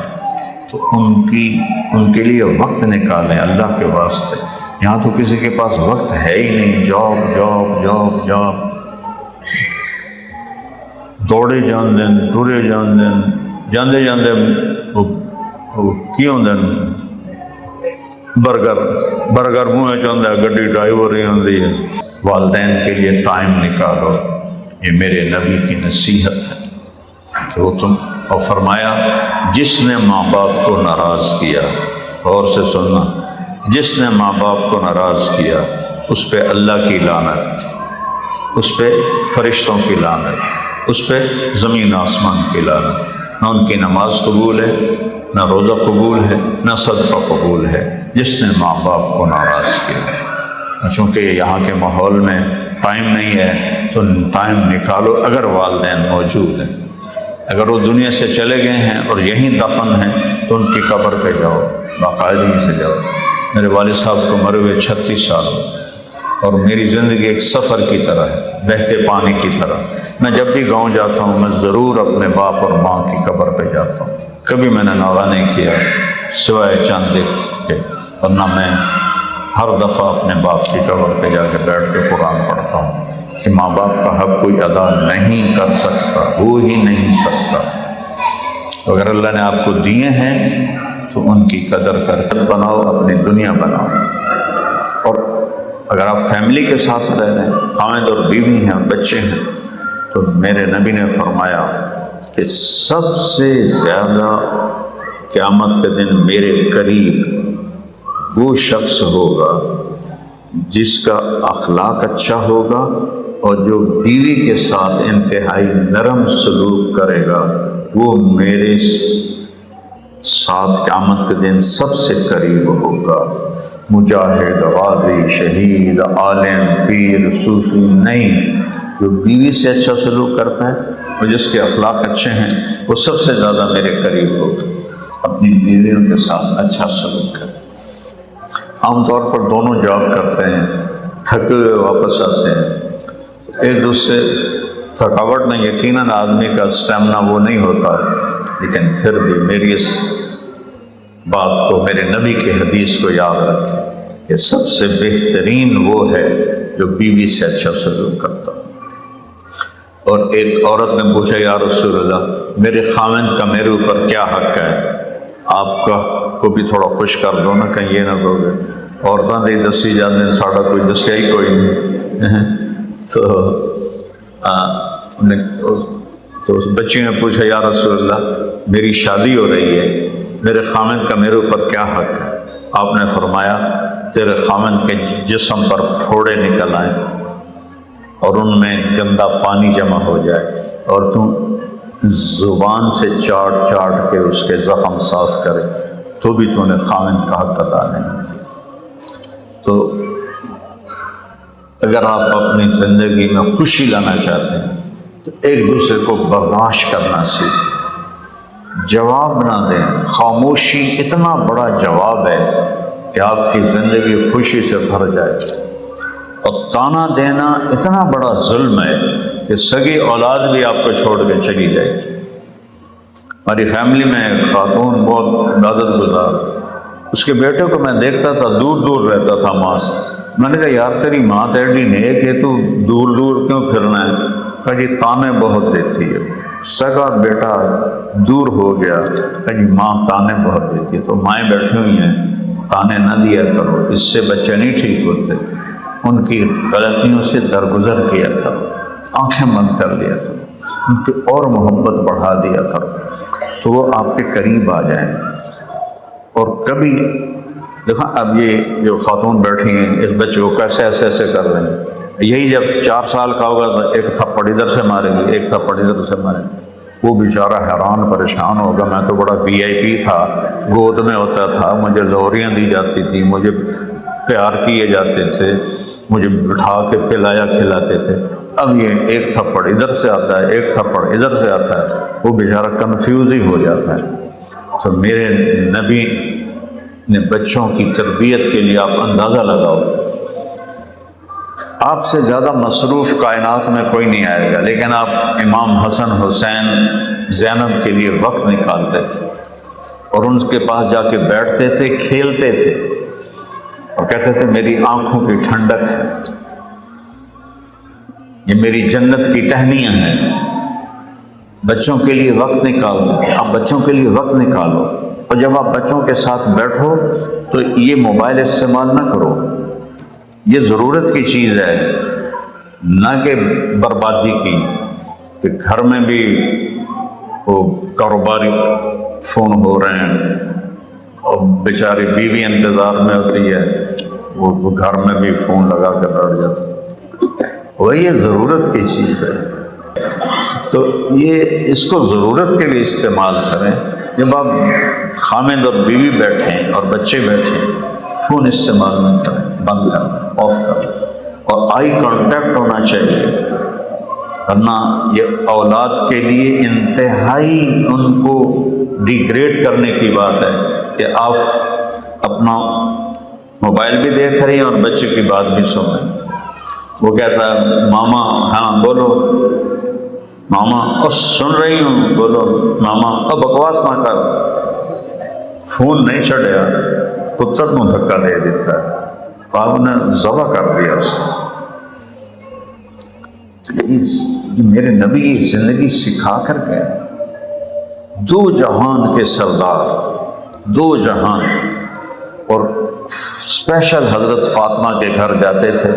تو ان کے لیے وقت نکالیں اللہ کے واسطے۔ یہاں تو کسی کے پاس وقت ہے ہی نہیں، جاب جاب جاب جاب، دوڑے جان دن، ٹورے جان دن، جاندے جاندے کیوں دن برگر منہ چاہتا ہے، گڈی ڈرائیو ہو رہی ہوتی ہے۔ والدین کے لیے ٹائم نکالو، یہ میرے نبی کی نصیحت ہے۔ تو اور فرمایا جس نے ماں باپ کو ناراض کیا، غور سے سننا، جس نے ماں باپ کو ناراض کیا اس پہ اللہ کی لعنت، اس پہ فرشتوں کی لعنت، اس پہ زمین آسمان کی لعنت۔ نہ ان کی نماز قبول ہے، نہ روزہ قبول ہے، نہ صدقہ قبول ہے، جس نے ماں باپ کو ناراض کیا۔ چونکہ یہاں کے ماحول میں ٹائم نہیں ہے تو ٹائم نکالو اگر والدین موجود ہیں۔ اگر وہ دنیا سے چلے گئے ہیں اور یہیں دفن ہیں تو ان کی قبر پہ جاؤ، باقاعدگی سے جاؤ۔ میرے والد صاحب کو مرے ہوئے 36 سال، اور میری زندگی ایک سفر کی طرح ہے، بہتے پانی کی طرح۔ میں جب بھی گاؤں جاتا ہوں میں ضرور اپنے باپ اور ماں کی قبر پہ جاتا ہوں۔ کبھی میں نے نوحہ نہیں کیا سوائے چاند کے، ورنہ میں ہر دفعہ اپنے باپ کی قبر پہ جا کے بیٹھ کے قرآن پڑھتا ہوں کہ ماں باپ کا حق کوئی ادا نہیں کر سکتا، ہو ہی نہیں سکتا۔ اگر اللہ نے آپ کو دیے ہیں تو ان کی قدر کر بناؤ، اپنی دنیا بناؤ۔ اور اگر آپ فیملی کے ساتھ رہ رہے ہیں، خاوند اور بیوی ہیں، بچے ہیں، تو میرے نبی نے فرمایا کہ سب سے زیادہ قیامت کے دن میرے قریب وہ شخص ہوگا جس کا اخلاق اچھا ہوگا اور جو بیوی کے ساتھ انتہائی نرم سلوک کرے گا، وہ میرے ساتھ قیامت کے دن سب سے قریب ہوگا۔ مجاہد، غازی، شہید، عالم، پیر، صوفی نہیں، جو بیوی سے اچھا سلوک کرتا ہے اور جس کے اخلاق اچھے ہیں وہ سب سے زیادہ میرے قریب ہوگا۔ اپنی بیویوں کے ساتھ اچھا سلوک کریں۔ عام طور پر دونوں جاب کرتے ہیں، تھکے ہوئے واپس آتے ہیں، ایک دوسرے تھکاوٹ میں یقیناً آدمی کا اسٹیمنا وہ نہیں ہوتا، لیکن پھر بھی میری اس بات کو، میرے نبی کی حدیث کو یاد رکھیں کہ سب سے بہترین وہ ہے جو بیوی سے اچھا سلوک کرتا۔ اور ایک عورت نے پوچھا یا رسول اللہ، میرے خاوند کا میرے اوپر کیا حق ہے؟ آپ کا کو بھی تھوڑا خوش کر دو نا، کہیں یہ نہ دو گے عورتوں سے دسی جاتے ہیں، ساڑھا کوئی دسیا ہی کوئی نہیں۔ تو اس بچی نے پوچھا یا رسول اللہ، میری شادی ہو رہی ہے، میرے خاوند کا میرے اوپر کیا حق ہے؟ آپ نے فرمایا تیرے خاوند کے جسم پر پھوڑے نکل آئیں اور ان میں گندا پانی جمع ہو جائے اور تم زبان سے چاٹ چاٹ کے اس کے زخم صاف کرے تو بھی تو نے خاوند کا حق ادا نہیں کیا۔ تو اگر آپ اپنی زندگی میں خوشی لانا چاہتے ہیں تو ایک دوسرے کو برداشت کرنا سیکھیں، جواب نہ دیں۔ خاموشی اتنا بڑا جواب ہے کہ آپ کی زندگی خوشی سے بھر جائے، اور تانا دینا اتنا بڑا ظلم ہے کہ سگی اولاد بھی آپ کو چھوڑ کے چلی جائے گی۔ ہماری فیملی میں ایک خاتون بہت عبادت گزار، اس کے بیٹے کو میں دیکھتا تھا دور دور رہتا تھا ماں سے. میں نے کہا یار تیری ماں تیری نیک ہے، تو دور دور کیوں پھرنا ہے؟ کہا جی تانے بہت دیتی ہے. سگا بیٹا دور ہو گیا، کہا جی ماں تانے بہت دیتی ہے. تو مائیں بیٹھی ہوئی ہیں، تانے نہ دیا کرو، اس سے بچے نہیں ٹھیک ہوتے. ان کی غلطیوں سے درگزر کیا کرو، آنکھیں بند کر لیا کرو، ان کی اور محبت بڑھا دیا کرو، تو وہ آپ کے قریب آ جائیں. اور کبھی دیکھو اب یہ جو خاتون بیٹھی ہیں، اس بچے کو کیسے ایسے ایسے کر رہے ہیں. یہی جب 4 سال کا ہوگا تو ایک تھپڑ ادھر سے مارے گی، ایک تھپڑ ادھر سے مارے گی. وہ بیچارہ حیران پریشان ہوگا. میں تو بڑا VIP تھا، گود میں ہوتا تھا، مجھے لوریاں دی جاتی تھیں، مجھے پیار کیے جاتے تھے، مجھے بٹھا کے پلایا کھلاتے تھے. اب یہ ایک تھپڑ ادھر سے آتا ہے، ایک تھپڑ ادھر سے آتا ہے، وہ بیچارہ کنفیوز ہی ہو جاتا ہے. تو میرے نبی نے بچوں کی تربیت کے لیے آپ اندازہ لگاؤ، آپ سے زیادہ مصروف کائنات میں کوئی نہیں آئے گا، لیکن آپ امام حسن حسین زینب کے لیے وقت نکالتے تھے اور ان کے پاس جا کے بیٹھتے تھے، کھیلتے تھے اور کہتے تھے میری آنکھوں کی ٹھنڈک ہے، یہ میری جنت کی ٹہنیاں ہیں. بچوں کے لیے وقت نکالتے تھے. آپ بچوں کے لیے وقت نکالو، اور جب آپ بچوں کے ساتھ بیٹھو تو یہ موبائل استعمال نہ کرو. یہ ضرورت کی چیز ہے، نہ کہ بربادی کی. کہ گھر میں بھی وہ کاروباری فون ہو رہے ہیں اور بیچاری بیوی انتظار میں ہوتی ہے، وہ گھر میں بھی فون لگا کے بیٹھ جاتا ہے. وہی یہ ضرورت کی چیز ہے، تو یہ اس کو ضرورت کے لیے استعمال کریں. جب آپ خامد اور بیوی بیٹھیں اور بچے بیٹھیں، فون استعمال نہ کریں، بند کریں، آف کریں. اور آئی کانٹیکٹ ہونا چاہیے، ورنہ یہ اولاد کے لیے انتہائی ان کو ڈیگریڈ کرنے کی بات ہے کہ آپ اپنا موبائل بھی دیکھ رہی ہیں اور بچے کی بات بھی سن رہے ہیں. وہ کہتا ہے ماما ہاں بولو، ماما اس سن رہی ہوں، بولو ماما اب بکواس نہ کر. فون نہیں چڑھیا، پتر کو دھکا دے دیتا ہے، آپ نے ذبح کر دیا اس کو. یہ میرے نبی یہ زندگی سکھا کر گئے. 2 جہان کے سردار، 2 جہان. اور اسپیشل حضرت فاطمہ کے گھر جاتے تھے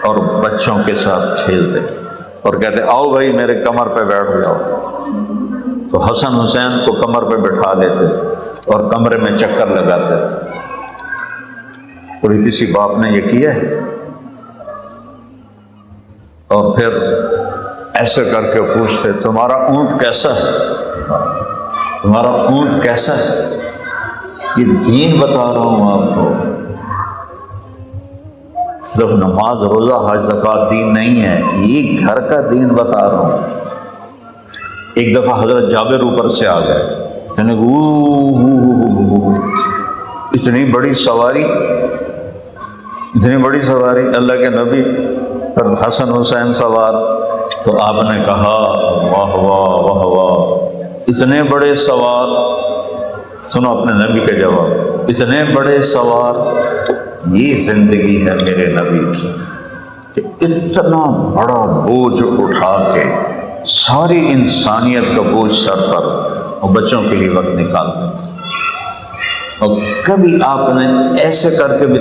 اور بچوں کے ساتھ کھیلتے تھے اور کہتے آؤ بھائی میرے کمر پہ بیٹھ جاؤ. تو حسن حسین کو کمر پہ بٹھا لیتے تھے اور کمرے میں چکر لگاتے تھے. کوئی کسی باپ نے یہ کیا ہے؟ اور پھر ایسے کر کے پوچھتے تمہارا اونٹ کیسا ہے، تمہارا اونٹ کیسا ہے؟ یہ دین بتا رہا ہوں آپ کو، صرف نماز روزہ حج زکوٰۃ دین نہیں ہے، یہ گھر کا دین بتا رہا ہوں. ایک دفعہ حضرت جابر اوپر سے آ گئے، یعنی اتنی بڑی سواری، اتنی بڑی سواری، اللہ کے نبی پر حسن حسین سوار. تو آپ نے کہا واہ واہ واہ واہ، اتنے بڑے سوار. سنو اپنے نبی کا جواب، اتنے بڑے سوار. یہ زندگی ہے میرے نبی کی کہ اتنا بڑا بوجھ اٹھا کے ساری انسانیت کا بوجھ سر پر اور بچوں کے لیے وقت نکالتے تھے. اور کبھی آپ نے ایسے کر کے بھی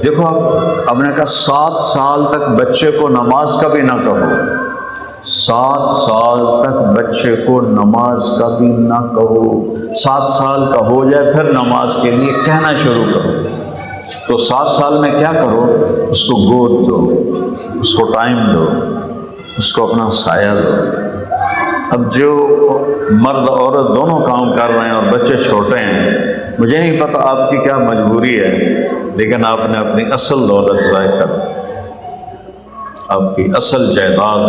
دیکھو، آپ نے کہا 7 سال تک بچے کو نماز کا بھی نہ کہو، 7 سال تک بچے کو نماز کا بھی نہ کہو. 7 سال کا ہو جائے پھر نماز کے لیے کہنا شروع کرو. تو 7 سال میں کیا کرو، اس کو گود دو، اس کو ٹائم دو، اس کو اپنا سایہ دو. اب جو مرد عورت دونوں کام کر رہے ہیں اور بچے چھوٹے ہیں، مجھے نہیں پتا آپ کی کیا مجبوری ہے، لیکن آپ نے اپنی اصل دولت ضائع کر دی، آپ کی اصل جائیداد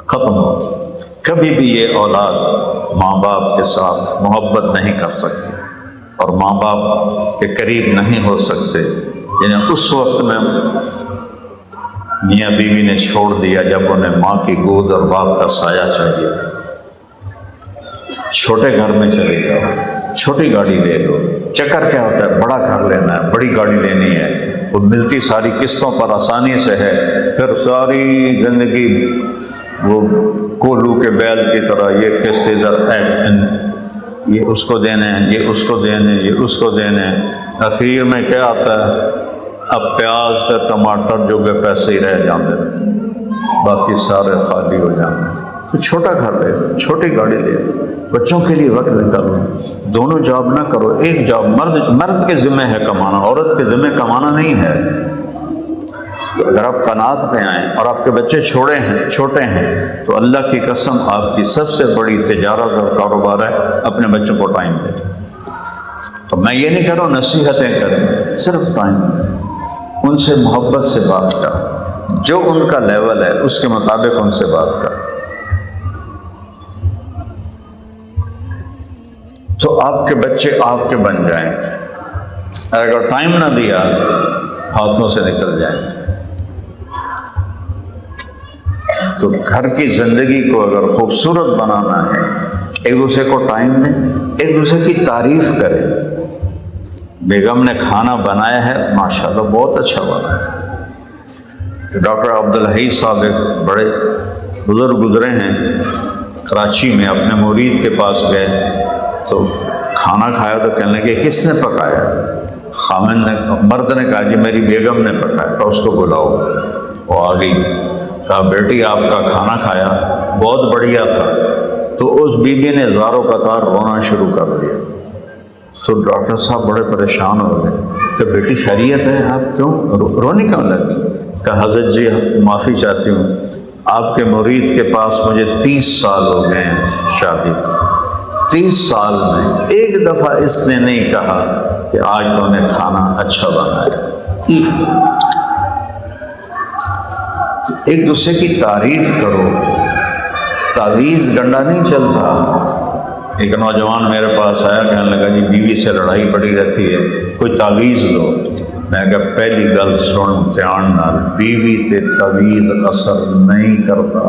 ختم ہو. کبھی بھی یہ اولاد ماں باپ کے ساتھ محبت نہیں کر سکتی اور ماں باپ کے قریب نہیں ہو سکتے. یعنی اس وقت میں میاں بیوی نے چھوڑ دیا جب انہیں ماں کی گود اور باپ کا سایہ چاہیے تھا. چھوٹے گھر میں چلے جاؤ، چھوٹی گاڑی لے لو، چکر کیا ہوتا ہے؟ بڑا گھر لینا ہے، بڑی گاڑی لینی ہے، وہ ملتی ساری قسطوں پر آسانی سے ہے، پھر ساری زندگی وہ کولو کے بیل کی طرح یہ قسط ادھر یہ اس کو دینے ہیں، یہ اس کو دینے، یہ اس کو دینے، اخیر میں کیا آتا ہے؟ اب پیاز تے ٹماٹر جو بے پیسے ہی رہ جاتے ہیں، باقی سارے خالی ہو جاتے ہیں۔ تو چھوٹا گھر لے لو، چھوٹی گاڑی لے لو، بچوں کے لیے وقت نکالو، دونوں جاب نہ کرو، ایک جاب۔ مرد کے ذمہ ہے کمانا، عورت کے ذمہ کمانا نہیں ہے۔ تو اگر آپ قناعت پہ آئیں اور آپ کے بچے چھوٹے ہیں تو اللہ کی قسم آپ کی سب سے بڑی تجارت اور کاروبار ہے اپنے بچوں کو ٹائم دیں۔ تو میں یہ نہیں کہہ رہا ہوں نصیحتیں کریں، صرف ٹائم دیں، ان سے محبت سے بات کر، جو ان کا لیول ہے اس کے مطابق ان سے بات کر، تو آپ کے بچے آپ کے بن جائیں گے۔ اگر ٹائم نہ دیا ہاتھوں سے نکل جائیں گے۔ تو گھر کی زندگی کو اگر خوبصورت بنانا ہے، ایک دوسرے کو ٹائم دیں، ایک دوسرے کی تعریف کریں۔ بیگم نے کھانا بنایا ہے، ماشاءاللہ بہت اچھا بنا ہے۔ ڈاکٹر عبدالحی صاحب ایک بڑے بزرگ گزرے ہیں کراچی میں، اپنے مرید کے پاس گئے تو کھانا کھایا تو کہنے لگے کس نے پکایا؟ خامن نے، مرد نے کہا جی میری بیگم نے پکایا، تو اس کو بلاؤ۔ وہ آ گئی، کہا بیٹی آپ کا کھانا کھایا بہت بڑھیا تھا۔ تو اس بی بی نے زاروں قطار رونا شروع کر دیا۔ تو ڈاکٹر صاحب بڑے پریشان ہو گئے کہ بیٹی خیریت ہے؟ آپ کیوں رونے کیوں لگی؟ کہ حضرت جی معافی چاہتی ہوں، آپ کے مرید کے پاس مجھے 30 سال ہو گئے ہیں شادی کو، 30 سال میں ایک دفعہ اس نے نہیں کہا کہ آج تو نے کھانا اچھا بنایا۔ ایک دوسرے کی تعریف کرو، تعویذ گنڈا نہیں چلتا۔ ایک نوجوان میرے پاس آیا، کہنے لگا جی بیوی سے لڑائی پڑی رہتی ہے، کوئی تعویذ دو۔ میں کہا پہلی گل سن دھیان نال، بیوی تے تعویذ اثر نہیں کرتا۔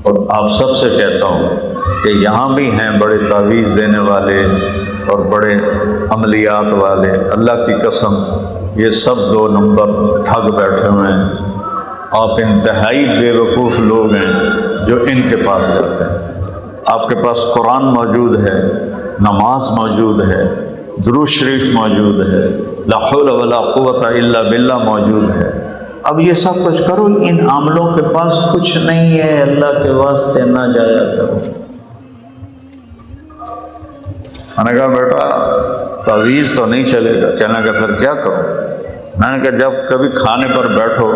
اور آپ سب سے کہتا ہوں کہ یہاں بھی ہیں بڑے تعویذ دینے والے اور بڑے عملیات والے، اللہ کی قسم یہ سب 2 نمبر ٹھگ بیٹھے ہوئے ہیں۔ آپ انتہائی بے وقوف لوگ ہیں جو ان کے پاس جاتے ہیں۔ آپ کے پاس قرآن موجود ہے، نماز موجود ہے، درود شریف موجود ہے، لا حول ولا قوت الا باللہ موجود ہے، اب یہ سب کچھ کرو، ان عاملوں کے پاس کچھ نہیں ہے، اللہ کے واسطے نہ جایا کرو۔ میں نے کہا بیٹا تعویذ تو نہیں چلے گا۔ کہنے لگا پھر کیا کروں؟ میں نے کہا جب کبھی کھانے پر بیٹھو